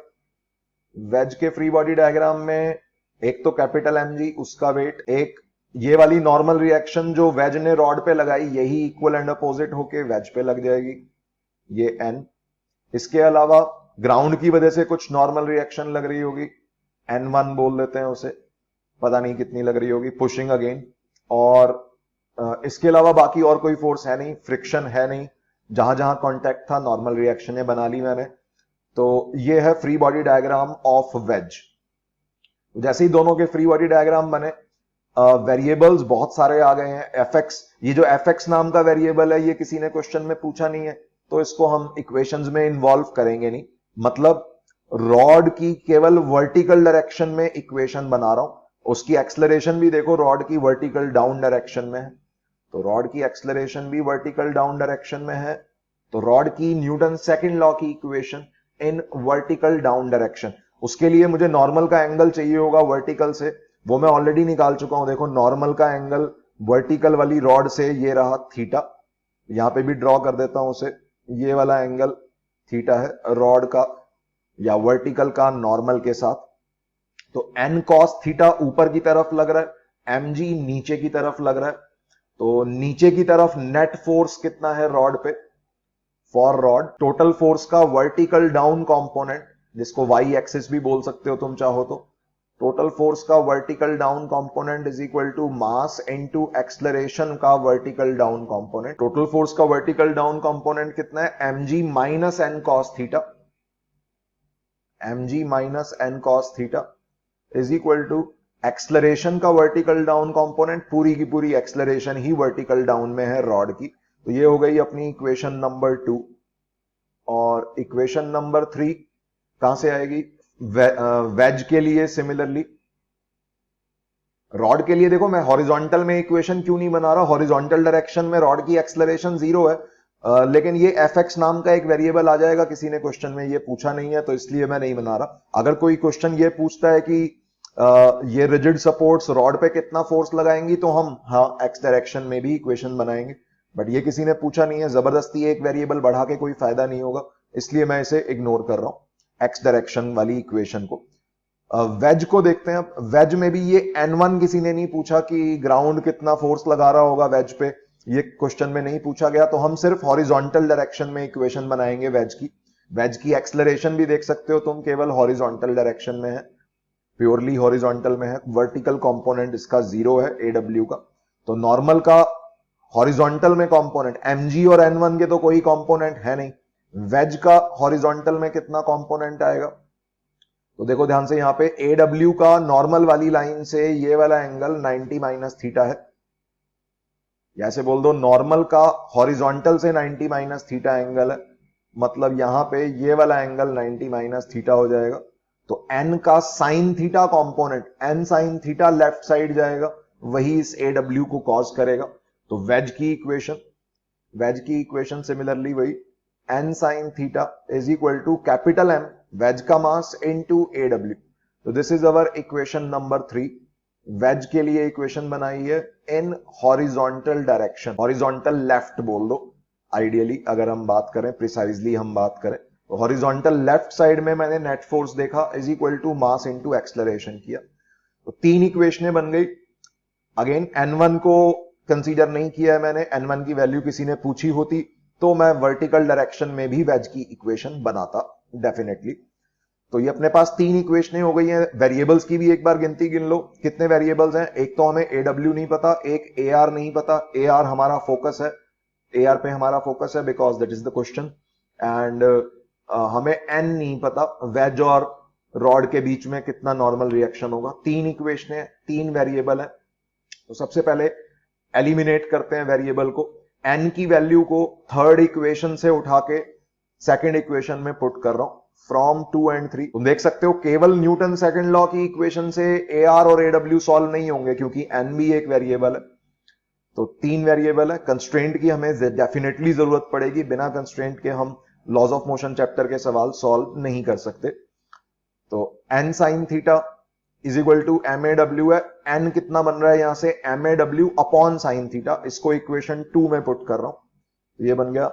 वेज के फ्री बॉडी डायग्राम में एक तो कैपिटल एम जी, उसका वेट, एक ये वाली नॉर्मल रिएक्शन जो वेज ने रॉड पे लगाई यही इक्वल एंड अपोजिट होके वेज पे लग जाएगी, ये एन। इसके अलावा ग्राउंड की वजह से कुछ नॉर्मल रिएक्शन लग रही होगी, N1 बोल देते हैं उसे, पता नहीं कितनी लग रही होगी, पुशिंग अगेन। और इसके अलावा बाकी और कोई फोर्स है नहीं, फ्रिक्शन है नहीं, जहां जहां कांटेक्ट था नॉर्मल रिएक्शन बना ली मैंने। तो ये है free body diagram of ways. जैसे ही दोनों के फ्री बॉडी डायग्राम बने, वेरिएबल्स बहुत सारे आ गए हैं। एफएक्स, ये जो एफएक्स नाम का वेरिएबल है ये किसी ने क्वेश्चन में पूछा नहीं है, तो इसको हम इक्वेशंस में इन्वॉल्व करेंगे नहीं। मतलब रॉड की केवल वर्टिकल डायरेक्शन में इक्वेशन बना रहा हूं, उसकी एक्सलरेशन भी देखो रॉड की वर्टिकल डाउन डायरेक्शन में है, तो रॉड की एक्सलरेशन भी वर्टिकल डाउन डायरेक्शन में है। तो रॉड की न्यूटन सेकंड लॉ की equation in vertical down direction, उसके लिए मुझे नॉर्मल का एंगल चाहिए होगा वर्टिकल से, वो मैं ऑलरेडी निकाल चुका हूं। देखो नॉर्मल का एंगल वर्टिकल वाली रॉड से ये रहा थीटा, यहां पे भी ड्रॉ कर देता हूं उसे, ये वाला एंगल थीटा है रॉड का या वर्टिकल का नॉर्मल के साथ। तो एन कॉस थीटा ऊपर की तरफ लग रहा है, एम जी नीचे की तरफ लग रहा है। तो नीचे की तरफ नेट फोर्स कितना है रॉड पे, फॉर रॉड टोटल फोर्स का वर्टिकल डाउन कंपोनेंट, जिसको वाई एक्सिस भी बोल सकते हो तुम चाहो तो, टोटल फोर्स का vertical down component is equal to mass into acceleration का vertical down component. Total force का वर्टिकल डाउन कंपोनेंट कितना है, M G minus N cos theta, M G minus N cos theta is equal to acceleration का vertical down component, पूरी की पूरी acceleration ही vertical down में है रॉड की। तो ये हो गई अपनी इक्वेशन नंबर 2। और इक्वेशन नंबर 3 कहां से आएगी, वेज के लिए सिमिलरली। रॉड के लिए देखो मैं हॉरिजॉन्टल में इक्वेशन क्यों नहीं बना रहा, हॉरिजॉन्टल डायरेक्शन में रॉड की एक्सलरेशन 0 है, लेकिन ये fx नाम का एक वेरिएबल आ जाएगा, किसी ने क्वेश्चन में ये पूछा नहीं है तो इसलिए मैं नहीं बना रहा। अगर कोई क्वेश्चन ये पूछता है कि ये रिजिड सपोर्ट्स रॉड पे कितना फोर्स लगाएंगी, तो हम हाँ एक्स डायरेक्शन में भी इक्वेशन बनाएंगे, बट ये किसी ने पूछा नहीं है, जबरदस्ती एक वेरिएबल बढ़ा के कोई फायदा नहीं होगा, इसलिए मैं इसे इग्नोर कर रहा हूं एक्स डायरेक्शन वाली इक्वेशन को। वेज को देखते हैं। वेज में भी ये N1 किसी ने नहीं पूछा कि ग्राउंड कितना फोर्स लगा रहा होगा वेज पे, ये क्वेश्चन में नहीं पूछा गया, तो हम सिर्फ हॉरिजॉन्टल डायरेक्शन में इक्वेशन बनाएंगे वेज की। वेज की एक्सलरेशन भी देख सकते हो तुम, केवल हॉरिजॉन्टल डायरेक्शन में है, प्योरली हॉरिजॉन्टल में है, वर्टिकल कंपोनेंट इसका 0 है AW का। तो नॉर्मल का हॉरिजॉन्टल में कंपोनेंट mg और N1 के तो कोई कंपोनेंट है नहीं, वेज का हॉरिजॉन्टल में कितना कंपोनेंट आएगा, तो देखो ध्यान से यहां पे AW का नॉर्मल वाली लाइन से ये वाला एंगल 90 माइनस थीटा है, ऐसे बोल दो नॉर्मल का हॉरिजॉन्टल से 90 माइनस थीटा एंगल है, मतलब यहां पे ये वाला एंगल 90 माइनस थीटा हो जाएगा। तो n का sine theta component, n sine theta left side जाएगा, वही इस AW को कॉज करेगा। तो वेज की इक्वेशन सिमिलरली वही n sine theta is equal to capital M wedge का मास इनटू AW। तो this is our equation number 3। Wedge के लिए इक्वेशन बनाई है in horizontal direction, horizontal left बोल दो आइडियली, अगर हम बात करें प्रिसाइजली हम बात करें तो हॉरिजॉन्टल लेफ्ट साइड में मैंने नेट फोर्स देखा is equal to mass into acceleration किया, तो 3 इक्वेशनें बन गई। अगेन N1 को कंसीडर नहीं किया है मैंने, N1 की वैल्यू किसी ने पूछी होती तो मैं वर्टिकल डायरेक्शन में भी वेज की इक्वेशन बनाता डेफिनेटली। तो ये अपने पास 3 इक्वेशनें हो गई हैं। वेरिएबल्स की भी एक बार गिनती गिन लो, कितने वेरिएबल्स हैं, एक तो हमें AW नहीं पता, एक AR नहीं पता, AR हमारा फोकस है, AR पे हमारा फोकस है because that is the question, and हमें N नहीं पता, वेज और रॉड के बीच में कितना नॉर्मल रिएक्शन होगा। 3 इक्वेशनें, 3 वेरिएबल है, तो सबसे पहले एलिमिनेट करते हैं वेरिएबल को। N की वैल्यू को थर्ड इक्वेशन से उठा के सेकंड इक्वेशन में पुट कर रहा हूं, फ्रॉम 2 and 3। तुम देख सकते हो केवल न्यूटन सेकंड लॉ की इक्वेशन से AR और AW सॉल्व नहीं होंगे, क्योंकि N भी एक वेरिएबल है। तो 3 वेरिएबल है, कंस्ट्रेंट की हमें डेफिनेटली जरूरत पड़ेगी, बिना कंस्ट्रेंट के हम लॉज ऑफ मोशन चैप्टर के सवाल सॉल्व नहीं कर सकते। तो N sine theta is equal to M A W है। एन कितना बन रहा है यहां से, M A W upon sine theta. इसको इक्वेशन 2 में पुट कर रहा हूं, तो ये बन गया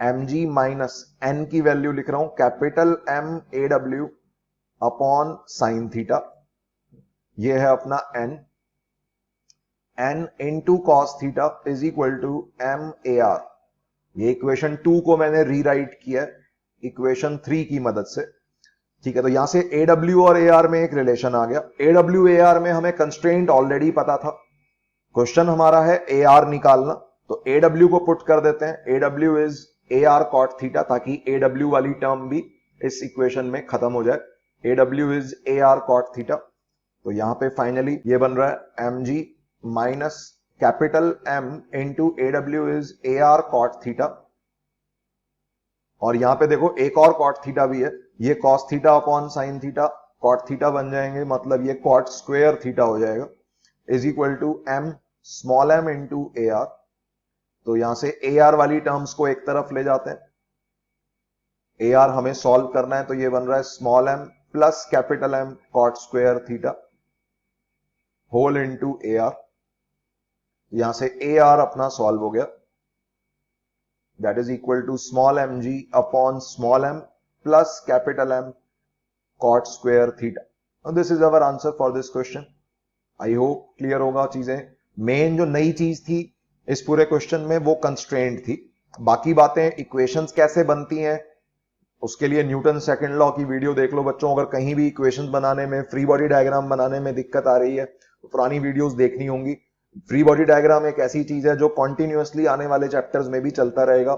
एम जी माइनस एन की वैल्यू लिख रहा हूं capital M A W upon sine theta. ये है अपना N. N into cos theta is equal to M A R. ये इक्वेशन 2 को मैंने रीराइट किया इक्वेशन 3 की मदद से। ठीक है, तो यहां से ए डब्ल्यू और ए आर में एक रिलेशन आ गया। ए डब्ल्यू ए आर में हमें कंस्ट्रेंट ऑलरेडी पता था, क्वेश्चन हमारा है ए आर निकालना। तो ए डब्ल्यू को पुट कर देते हैं, A W is A R cot theta, ताकि ए डब्ल्यू वाली टर्म भी इस इक्वेशन में खत्म हो जाए। A W is A R cot theta. तो यहां पे फाइनली ये बन रहा है M G minus capital M into A W is A R cot theta. और यहां पे देखो एक और कॉट थीटा भी है, ये cos theta upon sine theta cot theta बन जाएंगे, मतलब ये कॉट स्क्वायर थीटा हो जाएगा, is equal to M small M into A R. तो यहां से ए आर वाली टर्म्स को एक तरफ ले जाते हैं, ए आर हमें सॉल्व करना है, तो ये बन रहा है small M plus capital M cot square theta whole into A R. यहां से ए आर अपना सॉल्व हो गया, that is equal to small M G upon small M plus capital M cot square theta. This is our answer for this question. I hope clear होगा चीजें। Main जो नई चीज थी इस पूरे क्वेश्चन में वो कंस्ट्रेंट थी। बाकी बातें इक्वेशंस कैसे बनती हैं उसके लिए न्यूटन सेकंड लॉ की वीडियो देख लो बच्चों। अगर कहीं भी इक्वेशंस बनाने में, फ्री बॉडी डायग्राम बनाने में दिक्कत आ रही है तो पुरानी वीडियोस देखनी होंगी। फ्री बॉडी डायग्राम एक ऐसी चीज है जो कॉन्टिन्यूअसली आने वाले चैप्टर्स में भी चलता रहेगा।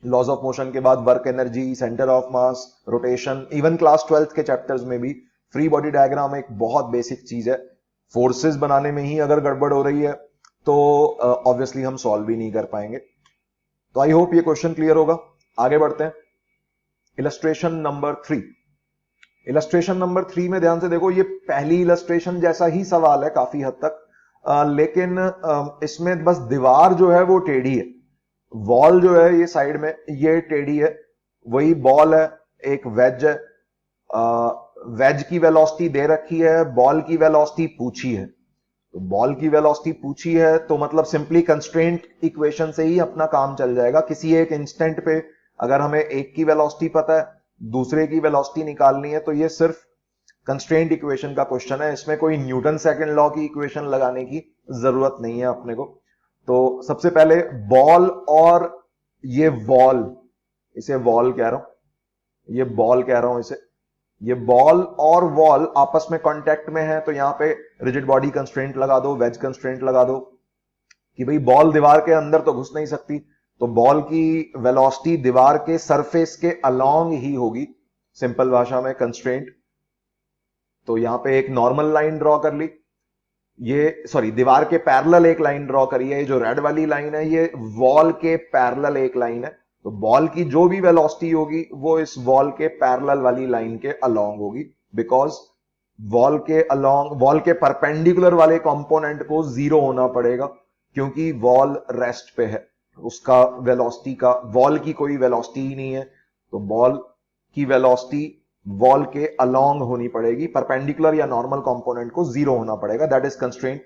लॉज ऑफ मोशन के बाद work energy, centre of mass, rotation, even class 12th के चैप्टर्स में भी फ्री बॉडी डायग्राम एक बहुत बेसिक चीज है। फोर्सेस बनाने में ही अगर गड़बड़ हो रही है तो ऑब्वियसली हम सॉल्व भी नहीं कर पाएंगे। तो आई होप ये क्वेश्चन क्लियर होगा। आगे बढ़ते हैं। Illustration number 3। इलस्ट्रेशन नंबर 3 में ध्यान से देखो, ये पहली इलस्ट्रेशन जैसा ही सवाल है काफी हद तक, लेकिन इसमें बस दीवार जो है वो टेढ़ी है, वॉल जो है ये साइड में ये टेढ़ी है। वही बॉल है, एक वेज है, वेज की वेलोसिटी दे रखी है, बॉल की वेलोसिटी पूछी है। तो बॉल की वेलोसिटी पूछी है तो मतलब सिंपली कंस्ट्रेंट इक्वेशन से ही अपना काम चल जाएगा। किसी एक इंस्टेंट पे अगर हमें एक की वेलोसिटी पता है, दूसरे की वेलोसिटी निकालनी है, तो ये सिर्फ कंस्ट्रेंट इक्वेशन का क्वेश्चन है। इसमें कोई न्यूटन सेकंड लॉ की इक्वेशन लगाने की जरूरत नहीं है अपने को। तो सबसे पहले बॉल और ये वॉल, इसे वॉल कह रहा हूं, ये बॉल कह रहा हूं इसे, ये बॉल और वॉल आपस में कांटेक्ट में है, तो यहां पे रिजिड बॉडी कंस्ट्रेंट लगा दो, वेज कंस्ट्रेंट लगा दो कि भाई बॉल दीवार के अंदर तो घुस नहीं सकती, तो बॉल की वेलोसिटी दीवार के सरफेस के अलोंग ही होगी, सिंपल भाषा में कंस्ट्रेंट। तो यहां पे एक नॉर्मल लाइन ड्रॉ कर ली, ये सॉरी दीवार के पैरेलल एक लाइन ड्रॉ करी है। ये जो रेड वाली लाइन है ये वॉल के पैरेलल एक लाइन है, तो बॉल की जो भी वेलोसिटी होगी वो इस वॉल के पैरेलल वाली लाइन के अलोंग होगी, बिकॉज वॉल के अलोंग, वॉल के परपेंडिकुलर वाले कंपोनेंट को 0 होना पड़ेगा, क्योंकि वॉल रेस्ट पे है, उसका वेलोसिटी का, वॉल की कोई वेलोसिटी ही नहीं है, तो बॉल की वेलोसिटी वॉल के अलोंग होनी पड़ेगी, परपेंडिकुलर या नॉर्मल कंपोनेंट को 0 होना पड़ेगा, दैट इज कंस्ट्रेंट।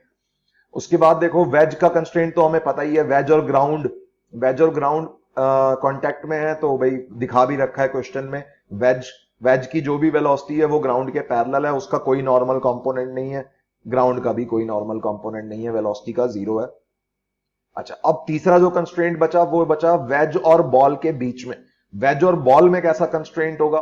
उसके बाद देखो वेज का कंस्ट्रेंट तो हमें पता ही है, वेज और ग्राउंड, वेज और ग्राउंड कांटेक्ट में है, तो भाई दिखा भी रखा है क्वेश्चन में, वेज की जो भी वेलोसिटी है वो ग्राउंड के पैरेलल है, उसका कोई नॉर्मल कंपोनेंट नहीं है, ग्राउंड का भी कोई नॉर्मल कंपोनेंट नहीं है, वेलोसिटी का 0 है। अच्छा, अब तीसरा जो कंस्ट्रेंट बचा वो बचा वेज और बॉल के बीच में। वेज और बॉल में कैसा कंस्ट्रेंट होगा,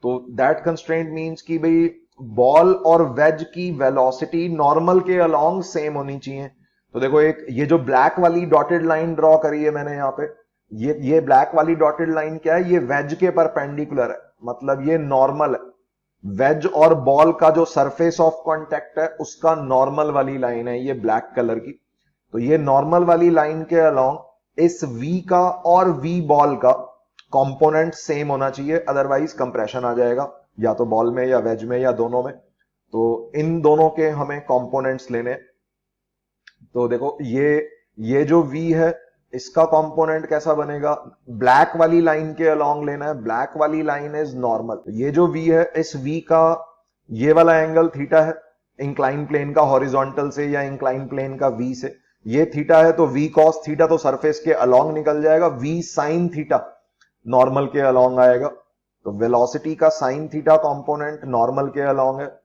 तो दैट कंस्ट्रेंट मींस कि भाई बॉल और वेज की वेलोसिटी नॉर्मल के अलोंग सेम होनी चाहिए। तो देखो एक ये जो ब्लैक वाली डॉटेड लाइन ड्रॉ करी है मैंने यहाँ पे, ये ब्लैक वाली डॉटेड लाइन क्या है, ये वेज के परपेंडिकुलर है, मतलब ये नॉर्मल है। वेज और बॉल का जो सरफेस ऑफ कांटेक्ट है उसका नॉर्मल वाली लाइन है ये ब्लैक कलर की, तो ये नॉर्मल वाली लाइन के अलोंग इस V का और V बॉल का कंपोनेंट सेम होना चाहिए, अदरवाइज कंप्रेशन आ जाएगा, या तो बॉल में या वेज में या दोनों में। तो इन दोनों के हमें कंपोनेंट्स लेने। तो देखो ये जो V है इसका कंपोनेंट कैसा बनेगा, ब्लैक वाली लाइन के अलोंग लेना है, ब्लैक वाली लाइन इज नॉर्मल। ये जो V है इस V का ये वाला एंगल थीटा है इंक्लाइन प्लेन का हॉरिजॉन्टल से या इंक्लाइन प्लेन का वी से, ये थीटा है तो वी कॉस थीटा तो सरफेस के अलोंग निकल जाएगा, वी साइन थीटा नॉर्मल के अलोंग आएगा। तो वेलोसिटी का साइन थीटा कंपोनेंट नॉर्मल के अलोंग है,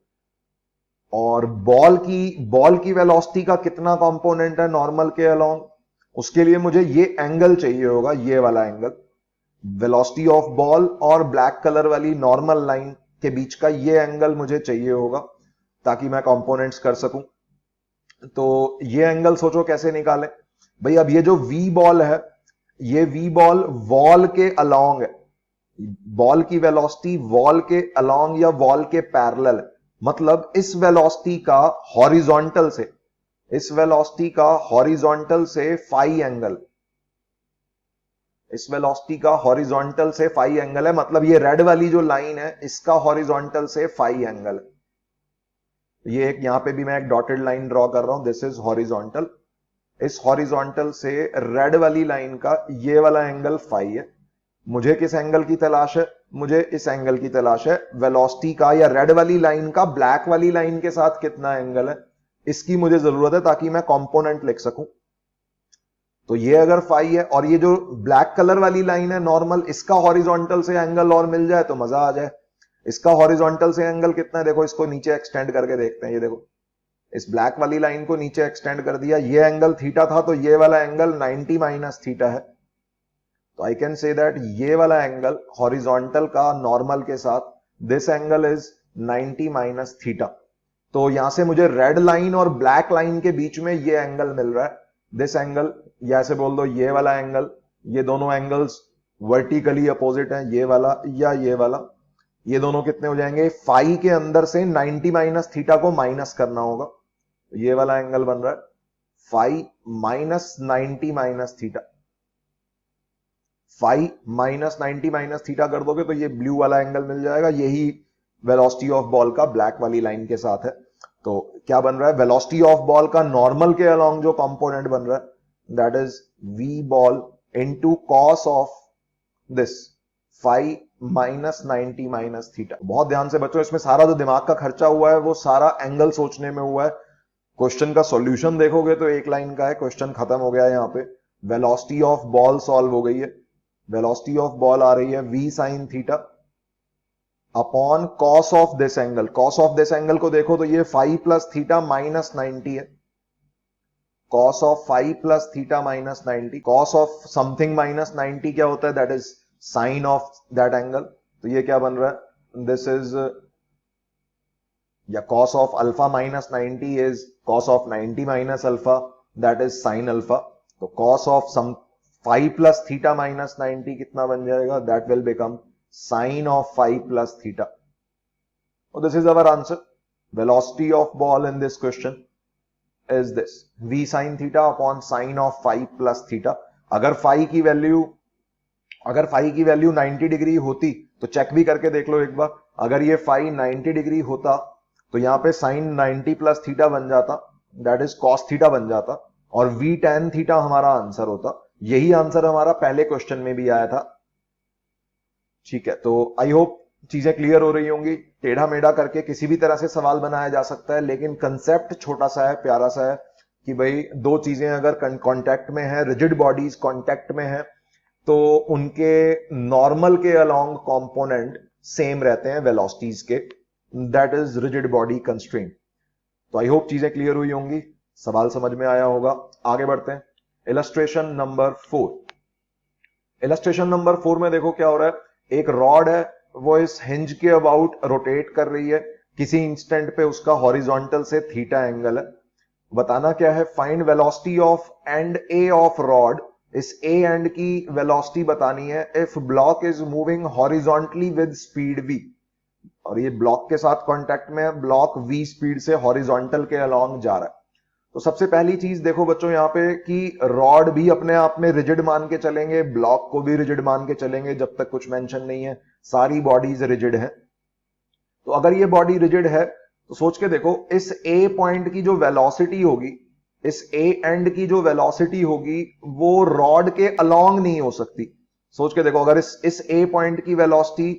और बॉल की वेलोसिटी का कितना कंपोनेंट है नॉर्मल के अलोंग, उसके लिए मुझे ये एंगल चाहिए होगा, ये वाला एंगल। वेलोसिटी ऑफ बॉल और ब्लैक कलर वाली नॉर्मल लाइन के बीच का ये एंगल मुझे चाहिए होगा ताकि मैं कंपोनेंट्स कर सकूं। तो ये एंगल सोचो कैसे निकालें भाई। अब ये जो वी बॉल है, ये वी बॉल वॉल के अलोंग है, बॉल की वेलोसिटी वॉल के अलोंग या वॉल के पैरेलल है। मतलब इस वेलोसिटी का हॉरिजॉन्टल से, इस वेलोसिटी का हॉरिजॉन्टल से फाई एंगल, इस वेलोसिटी का हॉरिजॉन्टल से फाई एंगल है। मतलब ये रेड वाली जो लाइन है इसका हॉरिजॉन्टल से फाई एंगल है। ये एक यहां पे भी मैं एक डॉटेड लाइन ड्रॉ कर रहा हूं, दिस इज हॉरिजॉन्टल। इस हॉरिजॉन्टल से रेड वाली लाइन का ये वाला एंगल फाई है। मुझे किस एंगल की तलाश है, मुझे इस एंगल की तलाश है। वेलोसिटी का या रेड वाली लाइन का ब्लैक वाली लाइन के साथ कितना एंगल है, इसकी मुझे जरूरत है ताकि मैं कंपोनेंट लिख सकूं। तो ये अगर फाई है और ये जो ब्लैक कलर वाली लाइन है नॉर्मल, इसका हॉरिजॉन्टल से एंगल और मिल जाए तो मजा आ जाए। इसका हॉरिजॉन्टल से एंगल कितना है, देखो इसको नीचे एक्सटेंड करके देखते हैं। ये देखो इस ब्लैक वाली लाइन को नीचे एक्सटेंड कर दिया, ये एंगल थीटा था तो ये वाला एंगल 90 माइनस थीटा है। तो आई कैन से दैट ये वाला एंगल हॉरिजॉन्टल का नॉर्मल के साथ, this angle is 90 minus theta. तो यहां से मुझे रेड लाइन और ब्लैक लाइन के बीच में ये एंगल मिल रहा है, दिस एंगल, या ऐसे बोल दो ये वाला एंगल। ये दोनों एंगल्स वर्टिकली अपोजिट हैं, ये वाला या ये वाला। ये दोनों कितने हो जाएंगे, फाई के अंदर से 90 माइनस थीटा को माइनस करना होगा। ये वाला एंगल बन रहा है phi minus 90 minus theta. Phi minus 90 minus theta कर दोगे तो ये ब्लू वाला एंगल मिल जाएगा। यही वेलोसिटी ऑफ बॉल का ब्लैक वाली लाइन के साथ है। तो क्या बन रहा है, वेलोसिटी ऑफ बॉल का नॉर्मल के अलोंग जो कंपोनेंट बन रहा है that is V ball into cos of this phi minus 90 minus theta. बहुत ध्यान से बच्चों, इसमें सारा जो दिमाग का खर्चा हुआ है वो सारा एंगल सोचने में हुआ है। क्वेश्चन का सॉल्यूशन देखोगे तो एक लाइन का है, क्वेश्चन खत्म हो गया है। यहां पे वेलोसिटी ऑफ बॉल सॉल्व हो गई है। वेलोसिटी ऑफ बॉल आ रही है v sign theta upon cos of this angle. Cos of this angle को देखो तो ये फाई प्लस थीटा माइनस 90 है। Cos of phi plus theta minus 90, cos of something minus 90 क्या होता है, that is sine of that angle. तो ये क्या बन रहा है, दिस इज, या cos of alpha minus 90 is cos of 90 minus alpha, that is sine alpha. तो cos of sum phi plus theta minus 90 कितना बन जाएगा, that will become sine of phi plus theta. This is our answer. Velocity of ball in this question is this v sin theta upon sine of phi plus theta. अगर phi की value 90 degree होती तो check भी करके देख लो एक बार। अगर ये फाई 90 डिग्री होता तो यहां पे साइन 90 प्लस थीटा बन जाता, दैट इज कॉस थीटा बन जाता, और v tan थीटा हमारा आंसर होता। यही आंसर हमारा पहले क्वेश्चन में भी आया था। ठीक है, तो आई होप चीजें क्लियर हो रही होंगी। टेढ़ा मेढ़ा करके किसी भी तरह से सवाल बनाया जा सकता है, लेकिन कंसेप्ट छोटा सा है, प्यारा सा है कि भाई दो चीजें अगर कांटेक्ट में है, रिजिड बॉडीज कांटेक्ट में है, तो उनके नॉर्मल के अलोंग कंपोनेंट सेम रहते हैं वेलोसिटीज के, that is rigid body constraint. तो आई होप चीजें क्लियर हुई होंगी, सवाल समझ में आया होगा। आगे बढ़ते हैं। Illustration number 4। इलस्ट्रेशन नंबर 4 में देखो क्या हो रहा है, एक रॉड है, वो इस हिंज के अबाउट रोटेट कर रही है। किसी इंस्टेंट पे उसका हॉरिजॉन्टल से थीटा एंगल है। बताना क्या है, find velocity of and A of rod. इस ए एंड की वेलोसिटी बतानी है if block is moving horizontally with speed v। और ये ब्लॉक के साथ कांटेक्ट में है, ब्लॉक v स्पीड से हॉरिजॉन्टल के अलोंग जा रहा है। तो सबसे पहली चीज देखो बच्चों यहां पे कि रॉड भी अपने आप में रिजिड मान के चलेंगे, ब्लॉक को भी रिजिड मान के चलेंगे, जब तक कुछ मेंशन नहीं है सारी बॉडीज रिजिड है। तो अगर ये बॉडी रिजिड है तो सोच के देखो, इस ए पॉइंट की जो वेलोसिटी होगी, इस ए एंड की जो वेलोसिटी होगी, वो रॉड के अलोंग नहीं हो सकती। सोच के देखो, अगर इस ए पॉइंट की वेलोसिटी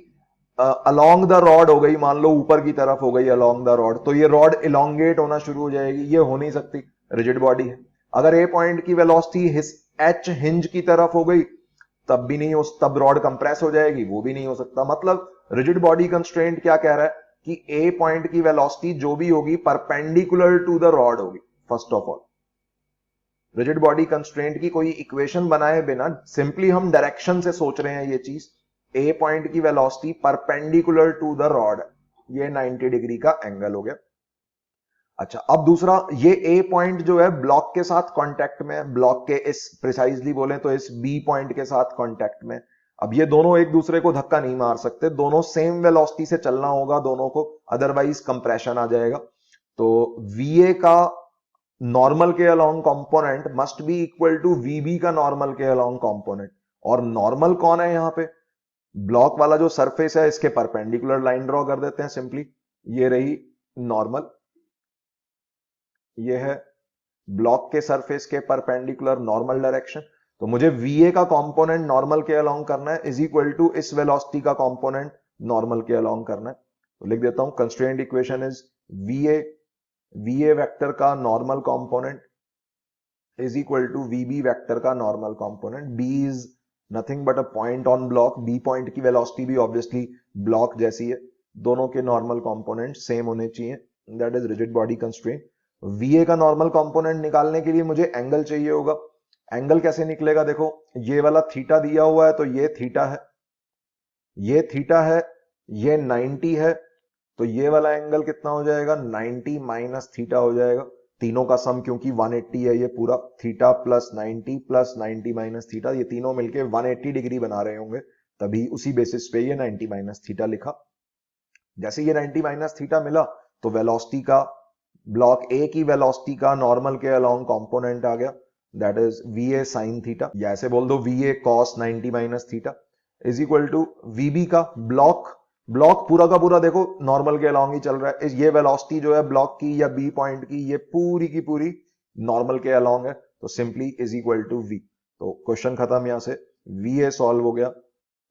अलोंग द रॉड हो गई, मान लो ऊपर की तरफ हो गई अलोंग द रॉड, तो ये रॉड इलोंगेट होना शुरू हो जाएगी, ये हो नहीं सकती, रिजिड बॉडी है। अगर ए पॉइंट की वेलोसिटी एच हिंज की तरफ हो गई तब भी नहीं हो, तब रॉड कंप्रेस हो जाएगी, वो भी नहीं हो सकता। मतलब रिजिड बॉडी कंस्ट्रेंट क्या कह रहा है कि ए पॉइंट की वेलोसिटी जो भी होगी परपेंडिकुलर टू द रॉड होगी। First of all rigid body constraint की कोई इक्वेशन बनाए बिना सिंपली हम डायरेक्शन से सोच रहे हैं ये चीज, ए पॉइंट की velocity perpendicular to the rod, ये 90 डिग्री का एंगल हो गया। अच्छा, अब दूसरा, ये ए पॉइंट जो है ब्लॉक के साथ कांटेक्ट में है, ब्लॉक के इस प्रिसाइजली बोले तो इस बी पॉइंट के साथ कांटेक्ट में। अब ये दोनों एक दूसरे को धक्का नहीं मार सकते, दोनों सेम वेलोसिटी से चलना होगा दोनों को, अदरवाइज कंप्रेशन आ जाएगा। तो वीए का नॉर्मल के along component must be equal to VB का नॉर्मल के अलोंग कंपोनेंट। और नॉर्मल कौन है यहां पे? ब्लॉक वाला जो सरफेस है इसके परपेंडिकुलर लाइन ड्रॉ कर देते हैं सिंपली, ये रही नॉर्मल, ये है ब्लॉक के सरफेस के परपेंडिकुलर नॉर्मल डायरेक्शन। तो मुझे वीए का कंपोनेंट नॉर्मल के अलोंग करना है इज इक्वल टू इस वेलोसिटी का कंपोनेंट नॉर्मल के अलोंग करना है। तो लिख देता हूं constraint equation is VA, VA vector का normal component is equal to VB vector का normal component. B is nothing but a point on block, B point की वेलोसिटी भी ऑब्वियसली ब्लॉक जैसी है, दोनों के नॉर्मल कंपोनेंट सेम होने चाहिए, that is rigid body constraint. VA का नॉर्मल कंपोनेंट निकालने के लिए मुझे एंगल चाहिए होगा। एंगल कैसे निकलेगा? देखो, ये वाला थीटा दिया हुआ है तो ये थीटा है, ये थीटा है, ये 90 है, तो ये वाला एंगल कितना हो जाएगा? 90 माइनस थीटा हो जाएगा। तीनों का सम क्योंकि 180 है, ये पूरा थीटा प्लस 90 माइनस थीटा, ये तीनों मिलके 180 डिग्री बना रहे होंगे, तभी उसी बेसिस पे ये 90 माइनस थीटा लिखा। जैसे ये 90 माइनस थीटा मिला तो वेलोसिटी का, ब्लॉक ए की वेलोसिटी का नॉर्मल के अलोंग कंपोनेंट आ गया, that is V A sine theta, या ऐसे बोल दो V A cos 90 minus theta is equal to VB का ब्लॉक, ब्लॉक पूरा का पूरा देखो नॉर्मल के अलोंग ही चल रहा है, ये वेलोसिटी जो है ब्लॉक की या बी पॉइंट की, ये पूरी की पूरी नॉर्मल के अलोंग है, तो simply is equal to V. तो क्वेश्चन खत्म, यहां से वी ए सॉल्व हो गया,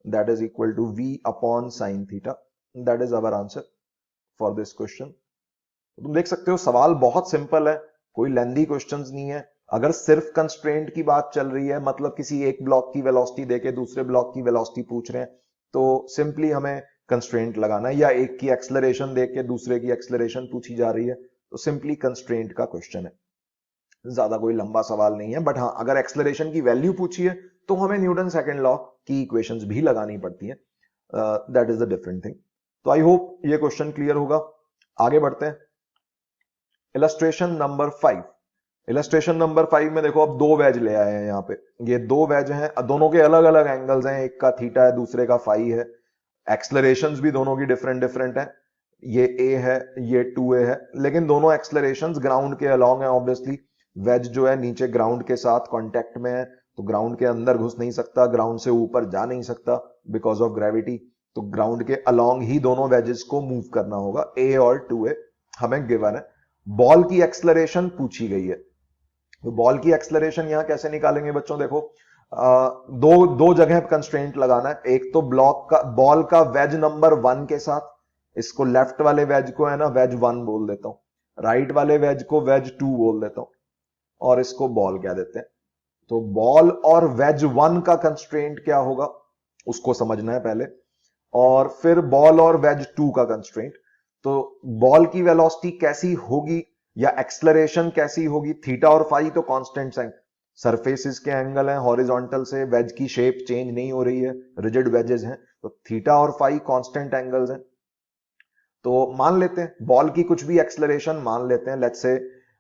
that is equal to V upon sine theta, that is our answer for this question. तुम देख सकते हो सवाल बहुत सिंपल है, कोई लेंदी क्वेश्चंस नहीं है। अगर सिर्फ कंस्ट्रेंट की बात चल रही है, मतलब किसी एक ब्लॉक की वेलोसिटी देके दूसरे ब्लॉक की वेलोसिटी पूछ रहे हैं, तो सिंपली हमें कंस्ट्रेंट लगाना है, या एक की एक्सलरेशन देके दूसरे की एक्सलरेशन पूछी जा रही है तो सिंपली कंस्ट्रेंट का क्वेश्चन है, ज्यादा कोई लंबा सवाल नहीं है। बट हाँ, अगर एक्सलरेशन की वैल्यू पूछी है तो हमें न्यूटन सेकंड लॉ की इक्वेशंस भी लगानी पड़ती है, that is the different thing. तो आई होप ये क्वेश्चन क्लियर होगा। आगे बढ़ते हैं, इलस्ट्रेशन नंबर 5। इलस्ट्रेशन नंबर 5 में देखो, अब दो वेज ले आए हैं यहाँ पे, ये दो वेज हैं, दोनों के अलग अलग एंगल्स हैं, एक का थीटा है दूसरे का फाई है, एक्सलरेशंस भी दोनों की डिफरेंट डिफरेंट है, ये ए है ये 2a है, लेकिन दोनों एक्सलरेशंस ग्राउंड के अलोंग है ऑब्वियसली। वेज जो है नीचे ग्राउंड के साथ कांटेक्ट में है, तो ग्राउंड के अंदर घुस नहीं सकता, ग्राउंड से ऊपर जा नहीं सकता बिकॉज ऑफ ग्रेविटी, तो ग्राउंड के अलोंग ही दोनों वेजेस को मूव करना होगा, ए और 2a हमें गिवन है। बॉल की एक्सलरेशन पूछी गई है, तो बॉल की एक्सलरेशन यहां कैसे निकालेंगे बच्चों? देखो, दो दो जगह कंस्ट्रेंट लगाना है, एक तो ब्लॉक का, बॉल का वेज नंबर 1 के साथ, इसको लेफ्ट वाले वेज को है ना वेज 1 बोल देता हूं, राइट वाले वेज को वेज 2 बोल देता हूं, और इसको बॉल कह देते हैं। तो बॉल और वेज 1 का कंस्ट्रेंट क्या होगा उसको समझना है पहले, और फिर बॉल और वेज 2 का कंस्ट्रेंट। तो बॉल की वेलोसिटी कैसी होगी या एक्सलरेशन कैसी होगी? थीटा और फाई तो कांस्टेंट्स हैं, सरफेसेस के एंगल हैं हॉरिजॉन्टल से, वेज की शेप चेंज नहीं हो रही है, रिजिड वेजेस हैं, तो थीटा और फाई कांस्टेंट एंगल्स हैं। तो मान लेते हैं बॉल की कुछ भी एक्सलरेशन मान लेते हैं, लेट्स से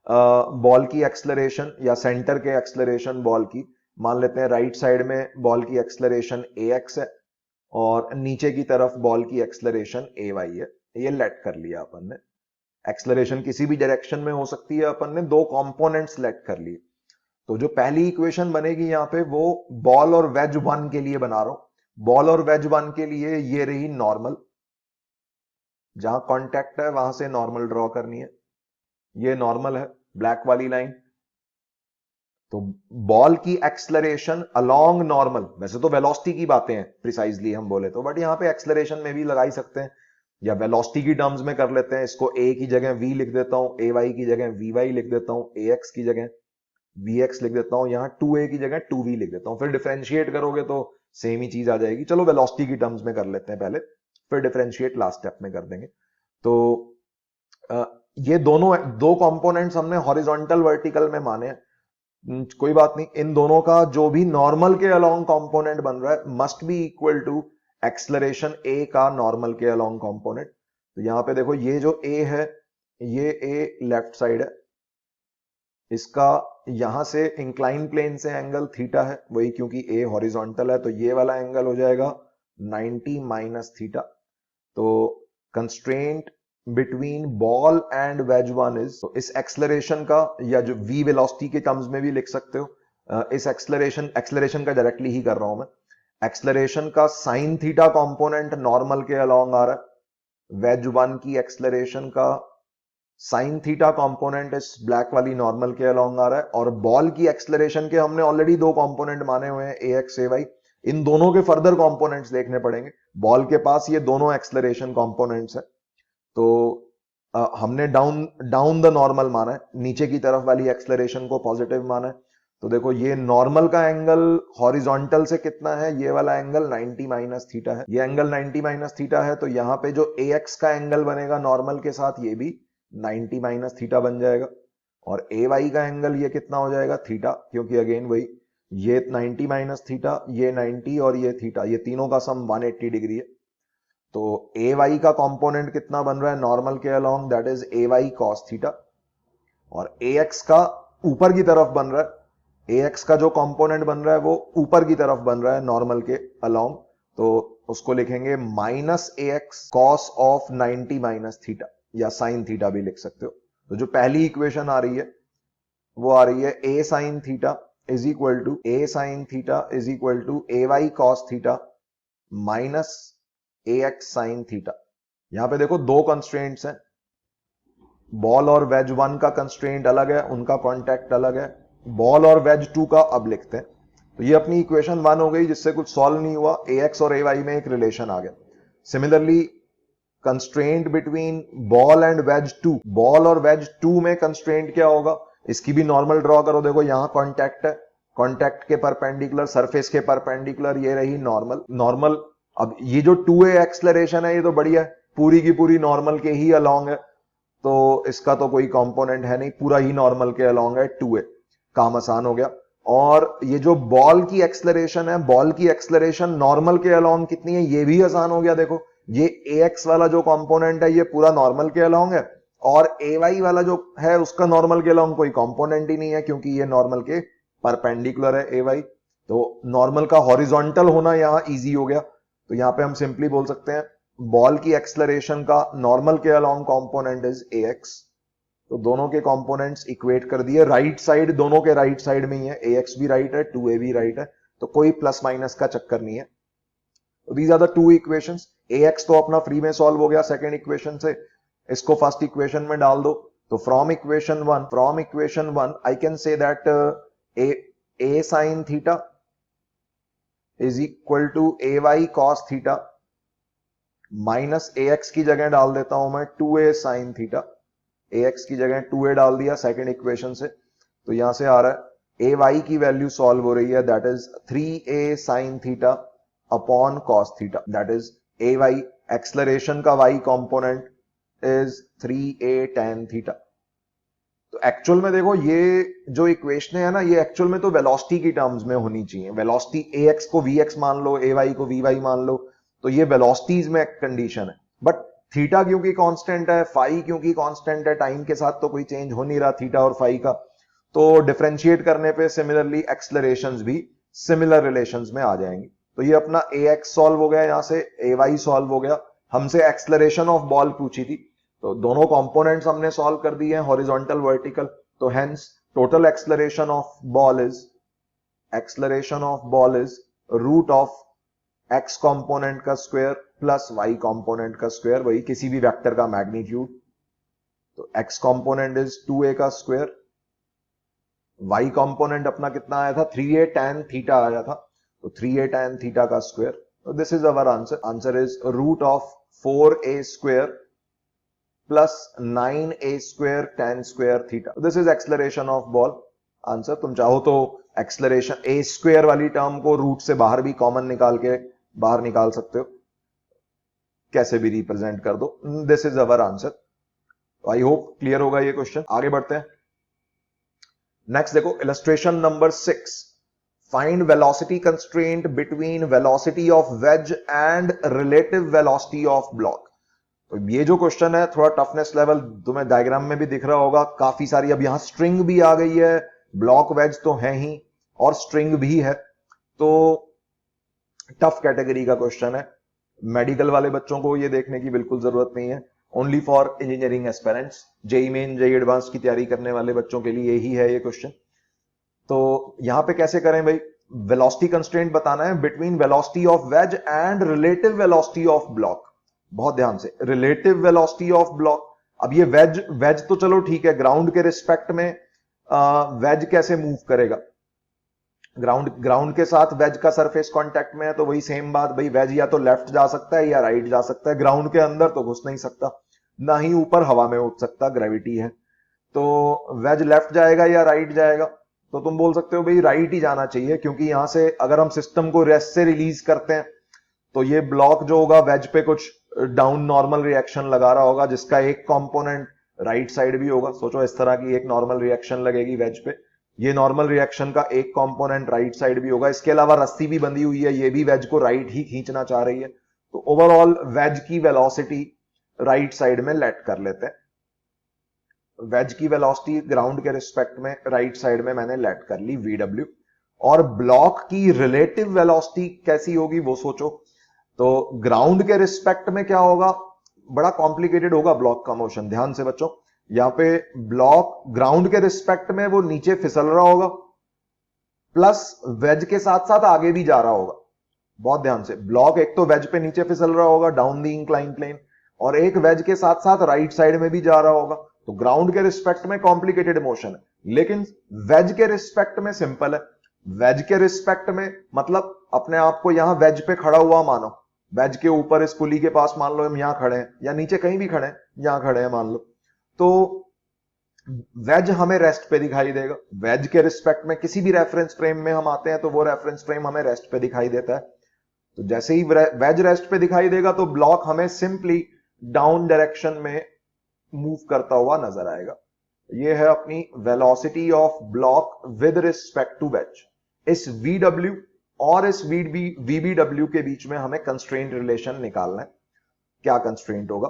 बॉल की एक्सलरेशन या सेंटर के एक्सलरेशन बॉल की मान लेते हैं, राइट साइड में बॉल की एक्सलरेशन ax है और नीचे की तरफ बॉल की एक्सलरेशन ay है, ये लेट कर लिया अपन ने। एक्सलरेशन किसी भी डायरेक्शन में हो सकती है, अपन ने दो कंपोनेंट्स लेट कर लिए। तो जो पहली इक्वेशन बनेगी यहां पे वो बॉल और वेज 1 के लिए बना रहा हूं। बॉल और वेज 1 के लिए ये रही नॉर्मल, जहां कांटेक्ट है वहां से नॉर्मल ड्रॉ करनी है, ये नॉर्मल है ब्लैक वाली लाइन, तो बॉल की एक्सलरेशन अलोंग नॉर्मल, वैसे तो वेलोसिटी की बातें हैं प्रिसाइजली हम बोले तो, बट यहां पे एक्सलरेशन में भी लगा ही सकते हैं, या वेलोसिटी की टर्म्स में कर लेते हैं इसको। ए की जगह वी लिख देता हूं, ए वाई की जगह वी वाई लिख देता हूं, ए एक्स की जगह वी एक्स लिख देता हूं, यहां 2a की जगह 2v लिख देता हूं। फिर डिफरेंशिएट करोगे तो सेम ही चीज आ जाएगी। चलो वेलोसिटी की टर्म्स में कर लेते हैं पहले, फिर डिफरेंशिएट लास्ट स्टेप में कर देंगे। तो ये दोनों दो कंपोनेंट्स हमने हॉरिजॉन्टल वर्टिकल में माने हैं। कोई बात नहीं, इन दोनों का जो भी नॉर्मल के अलोंग कंपोनेंट बन रहा है must be equal to acceleration A का नॉर्मल के अलोंग कंपोनेंट। तो यहां पे देखो ये जो ए है, ये ए लेफ्ट साइड है, इसका यहां से इंक्लाइन प्लेन से एंगल थीटा है वही, क्योंकि ए हॉरिजॉन्टल है तो ये वाला एंगल हो जाएगा 90 माइनस थीटा। तो constraint between ball and wedge one is, तो इस एक्सलरेशन का, या जो v वेलोसिटी के टर्म्स में भी लिख सकते हो, इस एक्सलरेशन का डायरेक्टली ही कर रहा हूं मैं। एक्सलरेशन का साइन थीटा कंपोनेंट नॉर्मल के अलोंग आ रहा है, वेज वन की एक्सलरेशन का साइन थीटा कंपोनेंट इस ब्लैक वाली नॉर्मल के अलोंग आ रहा है, और बॉल की एक्सलरेशन के हमने ऑलरेडी दो कंपोनेंट माने हुए हैं, ए एक्स ए वाई। इन दोनों के फर्दर कंपोनेंट्स देखने पड़ेंगे। बॉल के पास ये दोनों एक्सलरेशन कंपोनेंट्स है, तो हमने डाउन डाउन द नॉर्मल माना है, नीचे की तरफ वाली एक्सलरेशन को पॉजिटिव माना है। तो देखो ये नॉर्मल का एंगल हॉरिजॉन्टल से कितना है, ये वाला एंगल 90 माइनस थीटा है, ये एंगल 90 माइनस थीटा है। तो यहां पे जो ए एक्स का एंगल बनेगा नॉर्मल के साथ, ये भी 90 माइनस थीटा बन जाएगा। और ए वाई का एंगल ये कितना हो जाएगा, थीटा, क्योंकि अगेन वही, ये 90 माइनस थीटा, ये 90 और ये थीटा, ये तीनों का सम 180 डिग्री है। तो ए वाई का कंपोनेंट कितना बन रहा है नॉर्मल के along, that is A Y cos theta. और ए एक्स का ऊपर की तरफ बन रहा है, ए एक्स का जो कंपोनेंट बन रहा है वो ऊपर की तरफ बन रहा है नॉर्मल के अलोंग, तो उसको लिखेंगे minus A x cos of 90 minus theta, या साइन थीटा भी लिख सकते हो। तो जो पहली इक्वेशन आ रही है वो आ रही है A sine theta is equal to A Y cos theta minus A X sine theta. यहां पे देखो दो कंस्ट्रेंट्स हैं, बॉल और वेज वन का कंस्ट्रेंट अलग है, उनका कॉन्टैक्ट अलग है। बॉल और वेज टू का अब लिखते हैं। तो ये अपनी इक्वेशन वन हो गई, जिससे कुछ सॉल्व नहीं हुआ, ए एक्स और ए वाई में एक रिलेशन आ गया। Similarly constraint between ball and wedge two, ball और वेज टू में कंस्ट्रेंट क्या होगा, इसकी भी नॉर्मल ड्रॉ करो। देखो यहां कॉन्टैक्ट है, कॉन्टैक्ट के परपेंडिकुलर, सरफेस के परपेंडिकुलर ये रही नॉर्मल। नॉर्मल, अब ये जो 2a एक्सलरेशन है ये तो बढ़िया है, पूरी की पूरी नॉर्मल के ही अलोंग है, तो इसका तो कोई कंपोनेंट है नहीं, पूरा ही नॉर्मल के अलोंग है, 2a, काम आसान हो गया। और ये जो बॉल की एक्सलरेशन है, बॉल की एक्सलरेशन नॉर्मल के अलोंग कितनी है, ये भी आसान हो गया। देखो ये ए एक्स वाला जो कंपोनेंट है ये पूरा नॉर्मल के अलोंग है, और ए वाई वाला जो है उसका नॉर्मल के अलोंग कोई कंपोनेंट ही नहीं है, क्योंकि ये नॉर्मल के परपेंडिकुलर है ए वाई। तो नॉर्मल का हॉरिजॉन्टल होना यहां इजी हो गया। तो यहां पे हम सिंपली बोल सकते हैं बॉल की एक्सलरेशन का नॉर्मल के along component is a X. तो दोनों के कंपोनेंट्स इक्वेट कर दिए, राइट साइड दोनों के राइट साइड में ही है, ए एक्स भी राइट है, 2a भी राइट है, तो कोई प्लस माइनस का चक्कर नहीं है। तो these are the two equations. A X तो अपना फ्री में सॉल्व हो गया सेकेंड इक्वेशन से, इसको फर्स्ट इक्वेशन में डाल दो। तो from equation one I can say that A sine theta is equal to A Y cos theta minus A X की जगह डाल देता हूं मैं 2a साइन थीटा, ए एक्स की जगह 2a डाल दिया सेकेंड इक्वेशन से। तो यहां से आ रहा है ए वाई की वैल्यू सॉल्व हो रही है, that is 3a sine theta upon cos theta, that is A Y, acceleration का Y component is 3a tan theta. तो एक्चुअल में देखो ये जो इक्वेशन है ना, ये एक्चुअल में तो वेलोसिटी की टर्म्स में होनी चाहिए। वेलोसिटी ए एक्स को वी एक्स मान लो, ए वाई को वी वाई मान लो, तो ये वेलोसिटीज में कंडीशन है। बट थीटा क्योंकि कांस्टेंट है, फाई क्योंकि कांस्टेंट है, टाइम के साथ तो कोई चेंज हो नहीं रहा थीटा और फाई का, तो डिफरेंशिएट करने पे सिमिलरली एक्सलरेशंस भी सिमिलर रिलेशंस में आ जाएंगी। तो ये अपना ए एक्स सॉल्व हो गया, यहां से ए वाई सॉल्व हो गया। हमसे एक्सलरेशन ऑफ बॉल पूछी थी, तो दोनों कंपोनेंट्स हमने सॉल्व कर दिए हैं, हॉरिजॉन्टल वर्टिकल। तो hence total acceleration of ball is root of X component का स्क्वायर प्लस वाई कंपोनेंट का स्क्वायर, वही किसी भी वेक्टर का मैग्नीट्यूड। तो एक्स कंपोनेंट इज 2a का स्क्वायर y कंपोनेंट अपना कितना आया था, 3a tan थीटा आया था, तो 3a tan थीटा का स्क्वायर, तो this is our answer. Answer is root of 4a square plus 9a square tan square theta. This is acceleration of ball answer. तुम चाहो तो एक्सलरेशन a स्क्वायर वाली term को रूट से बाहर भी कॉमन निकाल के बाहर निकाल सकते हो, कैसे भी रिप्रेजेंट कर दो। This is our answer. I hope clear होगा ये क्वेश्चन। आगे बढ़ते हैं। नेक्स्ट देखो illustration number 6, find velocity constraint between velocity of veg and relative velocity of block. तो ये जो क्वेश्चन है थोड़ा टफनेस लेवल तुम्हें डायग्राम में भी दिख रहा होगा, काफी सारी, अब यहां स्ट्रिंग भी आ गई है, ब्लॉक वेज तो है ही और स्ट्रिंग भी है, तो टफ कैटेगरी का क्वेश्चन है। मेडिकल वाले बच्चों को ये देखने की बिल्कुल जरूरत नहीं है, only for engineering aspirants, JEE Main JEE Advance की तैयारी करने वाले बच्चों के लिए यही है ये क्वेश्चन। तो यहां पे कैसे करें भाई, वेलोसिटी कंस्ट्रेंट बताना है between velocity of veg and relative velocity of block. बहुत ध्यान से, रिलेटिव वेलोसिटी ऑफ ब्लॉक। अब ये वेज वेज तो चलो ठीक है, ग्राउंड के रिस्पेक्ट में वेज कैसे मूव करेगा, ग्राउंड के साथ वेज का सरफेस कांटेक्ट में है, तो वही सेम बात भाई, वेज या तो लेफ्ट जा सकता है या राइट जा सकता है, ग्राउंड के अंदर तो घुस नहीं सकता, ना ही ऊपर हवा में उठ सकता, ग्रेविटी है। तो वेज लेफ्ट जाएगा या राइट जाएगा, तो तुम बोल सकते हो भाई राइट ही जाना चाहिए, क्योंकि यहां से अगर हम सिस्टम को रेस्ट से रिलीज करते हैं तो ये ब्लॉक जो होगा वेज पे कुछ डाउन नॉर्मल रिएक्शन लगा रहा होगा, जिसका एक कंपोनेंट राइट साइड भी होगा। सोचो इस तरह की एक नॉर्मल रिएक्शन लगेगी वेज पे, ये नॉर्मल रिएक्शन का एक कंपोनेंट राइट साइड भी होगा, इसके अलावा रस्सी भी बंधी हुई है, ये भी वेज को राइट ही खींचना चाह रही है, तो ओवरऑल वेज की वेलोसिटी राइट साइड में लेट कर लेते हैं। वेज की वेलोसिटी ग्राउंड के रिस्पेक्ट में राइट साइड में मैंने लेट कर ली VW, और ब्लॉक की रिलेटिव वेलोसिटी कैसी होगी वो सोचो। तो ग्राउंड के रिस्पेक्ट में क्या होगा, बड़ा कॉम्प्लिकेटेड होगा ब्लॉक का मोशन। ध्यान से बच्चों, यहां पे ब्लॉक ग्राउंड के रिस्पेक्ट में वो नीचे फिसल रहा होगा, प्लस वेज के साथ साथ आगे भी जा रहा होगा। बहुत ध्यान से, ब्लॉक एक तो वेज पे नीचे फिसल रहा होगा डाउन द इंक्लाइन प्लेन, और एक वेज के साथ साथ राइट साइड में भी जा रहा होगा। तो ग्राउंड के रिस्पेक्ट में कॉम्प्लिकेटेड मोशन है, लेकिन वेज के रिस्पेक्ट में सिंपल है। वेज के रिस्पेक्ट में मतलब अपने आप को यहां वेज पे खड़ा हुआ मानो, वेज के ऊपर इस पुली के पास मान लो हम यहां खड़े हैं, या नीचे कहीं भी खड़े हैं, यहां खड़े हैं मान लो, तो वेज हमें रेस्ट पे दिखाई देगा। वेज के रिस्पेक्ट में किसी भी रेफरेंस फ्रेम में हम आते हैं तो वो रेफरेंस फ्रेम हमें रेस्ट पे दिखाई देता है। तो जैसे ही वेज रेस्ट पे दिखाई देगा तो ब्लॉक हमें सिंपली डाउन डायरेक्शन में मूव करता हुआ नजर आएगा। ये है अपनी velocity of block with respect to wedge. इस VW और इस VBW के बीच में हमें कंस्ट्रेंट रिलेशन निकालना है। क्या कंस्ट्रेंट होगा,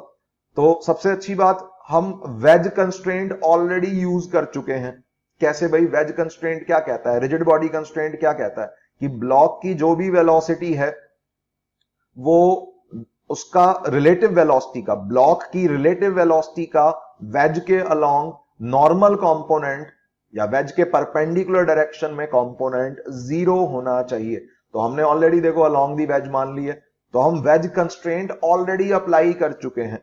तो सबसे अच्छी बात, हम वेज कंस्ट्रेंट ऑलरेडी यूज कर चुके हैं। कैसे भाई, वेज कंस्ट्रेंट क्या कहता है, रिजिड बॉडी कंस्ट्रेंट क्या कहता है कि ब्लॉक की जो भी वेलोसिटी है वो उसका रिलेटिव वेलोसिटी का, ब्लॉक की रिलेटिव वेलोसिटी का वेज के अलोंग नॉर्मल कंपोनेंट या वेज के परपेंडिकुलर डायरेक्शन में कंपोनेंट 0 होना चाहिए। तो हमने ऑलरेडी देखो अलोंग दी वेज मान ली है, तो हम वेज कंस्ट्रेंट ऑलरेडी अप्लाई कर चुके हैं।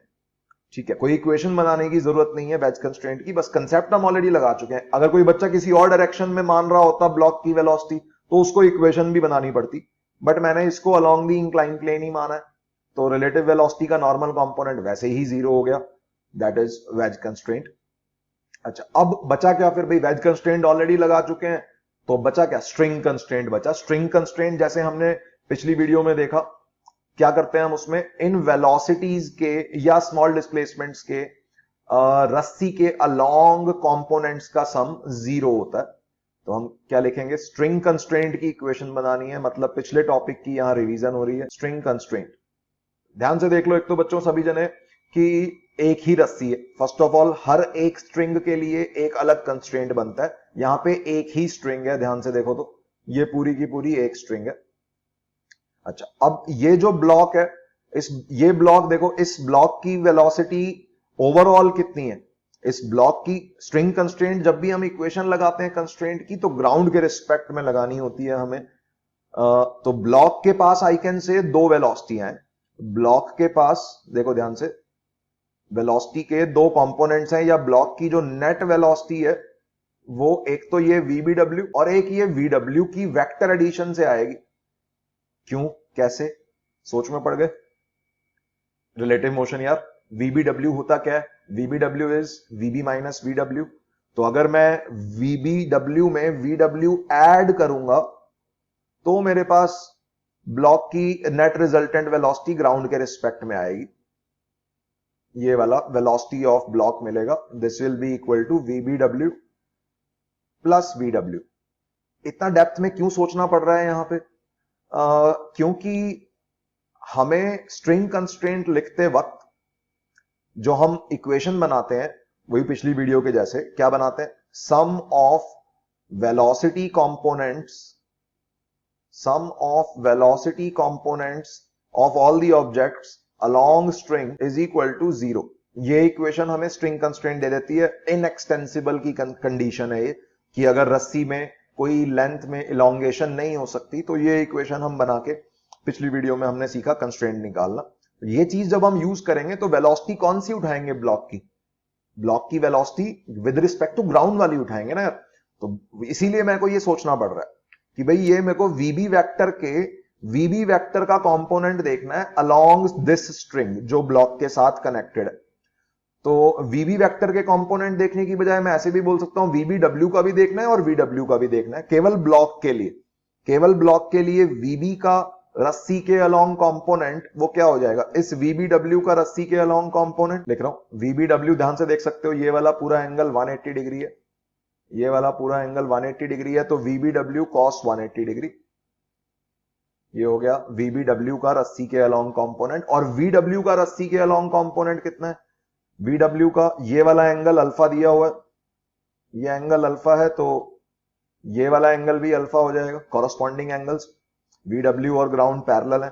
ठीक है, कोई इक्वेशन बनाने की जरूरत नहीं है वेज कंस्ट्रेंट की, बस कंसेप्ट हम ऑलरेडी लगा चुके हैं। अगर कोई बच्चा किसी और डायरेक्शन में मान रहा होता ब्लॉक की वेलोसिटी तो उसको इक्वेशन भी बनानी पड़ती, बट मैंने इसको अलोंग दी इंक्लाइन प्लेन ही माना है, तो रिलेटिव वेलोसिटी का नॉर्मल कंपोनेंट वैसे ही 0 हो गया, दैट इज वेज कंस्ट्रेंट। अच्छा, अब बचा क्या फिर भाई, वेज कंस्ट्रेंट ऑलरेडी लगा चुके हैं, तो बचा क्या, स्ट्रिंग कंस्ट्रेंट बचा। स्ट्रिंग कंस्ट्रेंट जैसे हमने पिछली वीडियो में देखा, क्या करते हैं हम उसमें, इन वेलोसिटीज के या स्मॉल डिस्प्लेसमेंट्स के रस्सी के अलोंग कंपोनेंट्स का सम 0 होता है। तो हम क्या लिखेंगे, स्ट्रिंग कंस्ट्रेंट की इक्वेशन बनानी है, मतलब पिछले टॉपिक की यहां रिवीजन हो रही है। स्ट्रिंग कंस्ट्रेंट ध्यान से देख लो, एक तो बच्चों सभी जने कि एक ही रस्सी है। फर्स्ट ऑफ ऑल हर एक स्ट्रिंग के लिए एक अलग कंस्ट्रेंट बनता है, यहां पे एक ही स्ट्रिंग है, ध्यान से देखो तो ये पूरी की पूरी एक स्ट्रिंग है। अच्छा, अब ये जो ब्लॉक है, ये ब्लॉक देखो, इस ब्लॉक की वेलोसिटी ओवरऑल कितनी है, इस ब्लॉक की स्ट्रिंग कंस्ट्रेंट जब भी हम इक्वेशन लगाते हैं कंस्ट्रेंट की तो ग्राउंड के रिस्पेक्ट में लगानी होती है हमें। तो ब्लॉक के पास आई कैन से 2 वेलोसिटियां हैं। ब्लॉक के पास देखो ध्यान से, वेलोसिटी के 2 कंपोनेंट्स हैं, या ब्लॉक की जो नेट वेलोसिटी है वो एक तो ये VBW और एक ये VW की वेक्टर एडिशन से आएगी। क्यों, कैसे, सोच में पड़ गए? रिलेटिव मोशन यार, VBW होता क्या है? VBW is VB minus VW। तो अगर मैं VBW में VW ऐड करूंगा तो मेरे पास ब्लॉक की नेट रिजल्टेंट वेलोसिटी ग्राउंड के रिस्पेक्ट में आएगी। ये वाला वेलोसिटी ऑफ ब्लॉक मिलेगा, this will be equal to VBW plus VW। इतना डेप्थ में क्यों सोचना पड़ रहा है यहां पे? क्योंकि हमें स्ट्रिंग कंस्ट्रेंट लिखते वक्त जो हम इक्वेशन बनाते हैं वही पिछली वीडियो के जैसे क्या बनाते हैं, sum of velocity components, sum of velocity components of all the objects along string is equal to 0। ये इक्वेशन हमें स्ट्रिंग कंस्ट्रेंट दे देती है। इनएक्सटेंसिबल की कंडीशन है ये कि अगर रस्सी में कोई लेंथ में इलोंगेशन नहीं हो सकती तो ये इक्वेशन हम बना के पिछली वीडियो में हमने सीखा कंस्ट्रेंट निकालना। ये चीज जब हम यूज करेंगे तो वेलोसिटी कौन सी उठाएंगे? ब्लॉक की, ब्लॉक की velocity with respect to ground वाली उठाएंगे ना यार। तो इसीलिए मेरे को ये सोचना पड़ रहा है कि भाई ये मेरे को VB वेक्टर का कंपोनेंट देखना है अलोंग दिस स्ट्रिंग जो ब्लॉक के साथ कनेक्टेड है। तो VB वेक्टर के कंपोनेंट देखने की बजाय मैं ऐसे भी बोल सकता हूं VBW का भी देखना है और VW का भी देखना है। केवल ब्लॉक के लिए, केवल ब्लॉक के लिए VB का रस्सी के अलोंग कंपोनेंट वो क्या हो जाएगा, इस VBW का रस्सी के अलोंग कंपोनेंट लिख रहा हूं। VBW ध्यान से देख सकते हो ये वाला पूरा एंगल 180 डिग्री है, ये वाला पूरा एंगल 180 डिग्री है, तो VBW cos 180 डिग्री। ये हो गया VBW का रस्सी के अलोंग कंपोनेंट। और VW का रस्सी के अलोंग कंपोनेंट कितना है? VW का ये वाला एंगल अल्फा दिया हुआ है, ये एंगल अल्फा है, तो ये वाला एंगल भी अल्फा हो जाएगा। कॉरस्पॉन्डिंग एंगल्स VW और ग्राउंड पैरेलल है,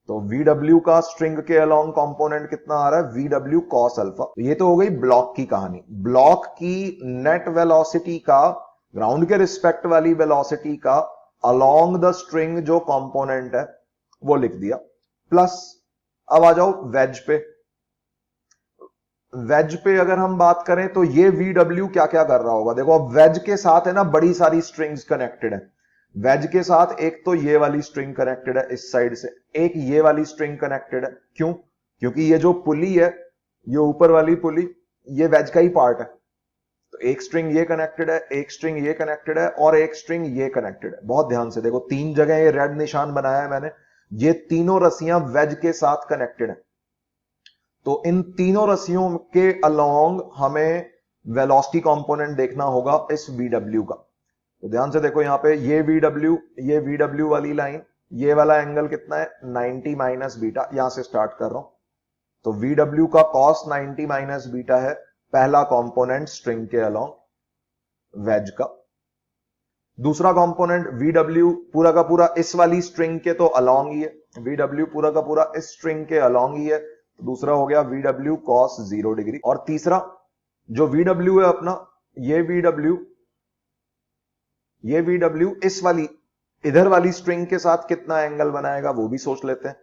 तो VW का स्ट्रिंग के अलोंग कंपोनेंट कितना आ रहा है? VW cos alpha. तो ये तो हो गई ब्लॉक की कहानी। ब्लॉक की नेट वेलोसिटी का, ग्राउंड के रिस्पेक्ट वाली वेलोसिटी का अलोंग द स्ट्रिंग जो कंपोनेंट है वो लिख दिया। प्लस अब आ जाओ वेज पे। वेज पे अगर हम बात करें तो ये VW क्या क्या कर रहा होगा? देखो अब वेज के साथ है ना बड़ी सारी स्ट्रिंग्स कनेक्टेड है। वेज के साथ एक तो ये वाली स्ट्रिंग कनेक्टेड है इस साइड से, एक ये वाली स्ट्रिंग कनेक्टेड है। क्यों? क्योंकि ये जो पुली है, ये ऊपर वाली पुली, ये वेज का ही पार्ट है। तो एक स्ट्रिंग ये कनेक्टेड है, एक स्ट्रिंग ये कनेक्टेड है और एक स्ट्रिंग ये कनेक्टेड है। बहुत ध्यान से देखो, 3 जगह ये रेड निशान बनाया है मैंने, ये तीनों रस्सियां वेज के साथ कनेक्टेड है। तो इन तीनों रस्सियों के अलोंग हमें वेलोसिटी कंपोनेंट देखना होगा इस VW का। तो ध्यान से देखो यहां पे ये VW वाली लाइन, ये वाला एंगल कितना है? 90 माइनस बीटा। यहां से स्टार्ट कर रहा हूं, तो VW का cos 90 माइनस बीटा है पहला कंपोनेंट स्ट्रिंग के अलोंग वेज का। दूसरा कंपोनेंट VW पूरा का पूरा इस वाली स्ट्रिंग के तो अलोंग ही है, VW पूरा का पूरा इस स्ट्रिंग के अलोंग ही है, तो दूसरा हो गया VW cos 0 डिग्री। और तीसरा जो VW है अपना, ये VW इस वाली इधर वाली स्ट्रिंग के साथ कितना एंगल बनाएगा वो भी सोच लेते हैं।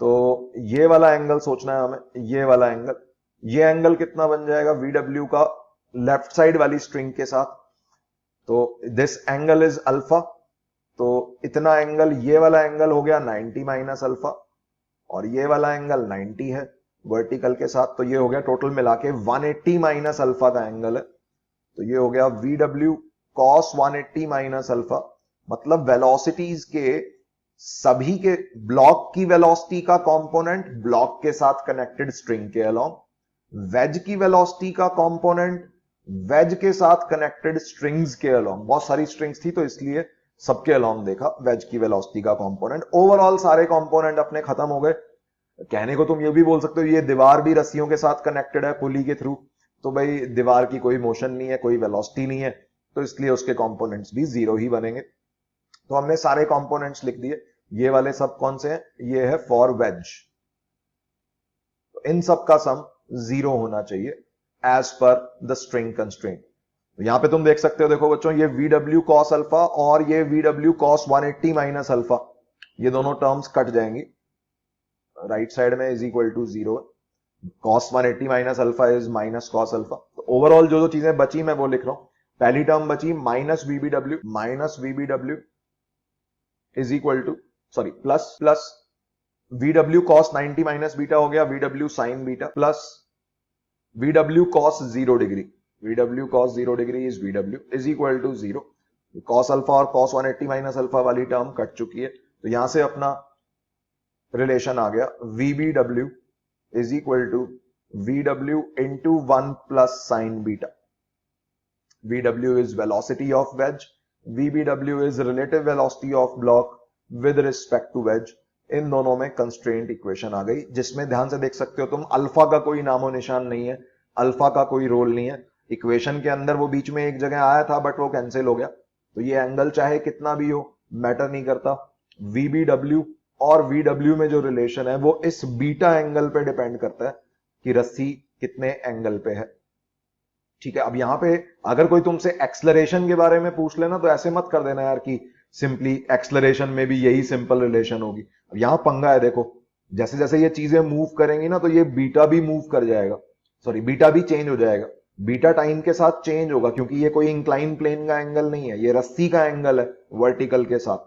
तो ये वाला एंगल सोचना है हमें, ये वाला एंगल, ये एंगल कितना बन जाएगा VW का लेफ्ट साइड वाली स्ट्रिंग के साथ? तो दिस एंगल इज अल्फा, तो इतना एंगल, ये वाला एंगल हो गया 90 माइनस अल्फा और ये वाला एंगल 90 है वर्टिकल के साथ, तो ये हो गया टोटल मिला के 180 माइनस अल्फा का एंगल है। तो ये हो गया VW cos 180 माइनस अल्फा। मतलब वेलोसिटीज के सभी के, ब्लॉक की वेलोसिटी का कंपोनेंट ब्लॉक के साथ कनेक्टेड स्ट्रिंग के अलोंग, वेज की वेलोसिटी का कंपोनेंट वेज के साथ कनेक्टेड स्ट्रिंग्स के अलोंग। बहुत सारी स्ट्रिंग्स थी तो इसलिए सबके अलोंग देखा वेज की वेलोसिटी का कंपोनेंट। ओवरऑल सारे कंपोनेंट अपने खत्म हो गए। कहने को तुम ये भी बोल सकते हो ये दीवार भी रस्सियों के साथ कनेक्टेड है पुली के थ्रू, तो भाई दीवार की कोई मोशन नहीं है, कोई वेलोसिटी नहीं है, तो इसलिए उसके कंपोनेंट्स भी 0 ही बनेंगे। तो हमने सारे कंपोनेंट्स लिख दिए। ये वाले सब कौन से हैं? ये है फॉर वेज। तो इन सब का सम 0 होना चाहिए as per the string constraint. यहां पे तुम देख सकते हो, देखो बच्चों, ये VW cos अल्फा और ये VW cos 180 माइनस अल्फा, ये दोनों टर्म्स कट जाएंगी। राइट साइड में is equal to 0, cos 180 minus alpha is minus cos alpha. तो ओवरऑल जो चीजें बची मैं वो लिख रहा हूं। पहली टर्म बची minus VBW is equal to plus VW cos 90 minus beta हो गया VW sine beta plus VW cos 0 degree is VW is equal to 0। Cos alpha और कॉस 180 माइनस अल्फा वाली टर्म कट चुकी है, तो यहां से अपना रिलेशन आ गया VBW is equal to VW into 1 plus sine beta. VW is velocity of wedge, VBW is relative velocity of block with respect to wedge. इन दोनों में कंस्ट्रेंट इक्वेशन आ गई, जिसमें ध्यान से देख सकते हो तुम अल्फा का कोई नामो निशान नहीं है, अल्फा का कोई रोल नहीं है। इक्वेशन के अंदर वो बीच में एक जगह आया था बट वो कैंसिल हो गया, तो ये एंगल चाहे कितना भी हो मैटर नहीं करता। वीबीडब्ल्यू और वीडब्ल्यू में जो रिलेशन है वो इस बीटा एंगल पे डिपेंड करता है कि रस्सी कितने एंगल पे है। ठीक है, अब यहां पे अगर कोई तुमसे एक्सलरेशन के बारे में पूछ लेना तो ऐसे मत कर देना यार कि सिंपली एक्सलरेशन में भी यही सिंपल रिलेशन होगी। अब यहां पंगा है, देखो जैसे जैसे ये चीजें मूव करेंगी ना तो ये बीटा भी मूव कर जाएगा, बीटा भी चेंज हो जाएगा। बीटा टाइम के साथ चेंज होगा क्योंकि ये कोई इंक्लाइन प्लेन का एंगल नहीं है, ये रस्सी का एंगल है वर्टिकल के साथ,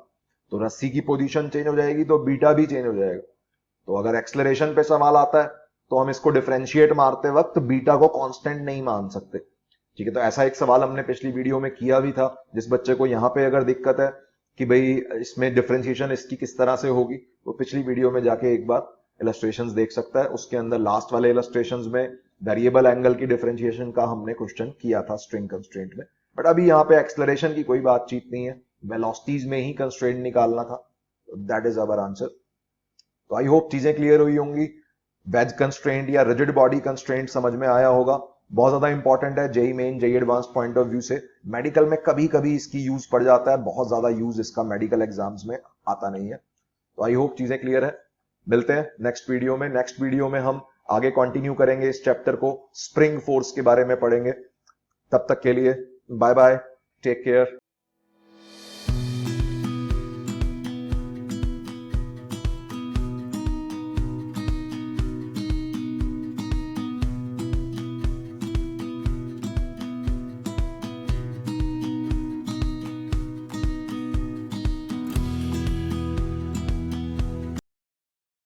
तो रस्सी की पोजीशन चेंज हो जाएगी तो बीटा भी चेंज हो जाएगा। तो अगर एक्सलरेशन पे सवाल आता है तो हम इसको डिफरेंशिएट मारते वक्त बीटा को कांस्टेंट नहीं मान सकते। ठीक है, तो ऐसा एक सवाल हमने पिछली वीडियो में किया भी था। जिस बच्चे को यहां पे अगर दिक्कत है कि भाई इसमें डिफरेंशिएशन इसकी किस तरह से होगी, वो पिछली वीडियो में जाके एक बार इलस्ट्रेशंस देख सकता है। उसके अंदर लास्ट वाले इलस्ट्रेशंस में वेरिएबल एंगल की डिफरेंशिएशन का हमने क्वेश्चन किया था स्ट्रिंग कंस्ट्रेंट में। बट अभी यहाँ पे एक्सलरेशन की कोई बातचीत नहीं है, वेलोसिटीज में ही कंस्ट्रेंट निकालना था। That is our answer. तो आई होप चीजें क्लियर हुई होंगी। वेज कंस्ट्रेंट या रिजिड बॉडी कंस्ट्रेंट समझ में आया होगा, बहुत ज्यादा इंपॉर्टेंट है JEE Main JEE Advanced point of view से। मेडिकल में कभी कभी इसकी यूज पड़ जाता है, बहुत ज्यादा यूज इसका मेडिकल एग्जाम्स में आता नहीं है। तो आई होप चीजें क्लियर है। मिलते हैं नेक्स्ट वीडियो में। नेक्स्ट वीडियो में हम आगे कंटिन्यू करेंगे इस चैप्टर को, स्प्रिंग फोर्स के बारे में पढ़ेंगे। तब तक के लिए बाय बाय, टेक केयर।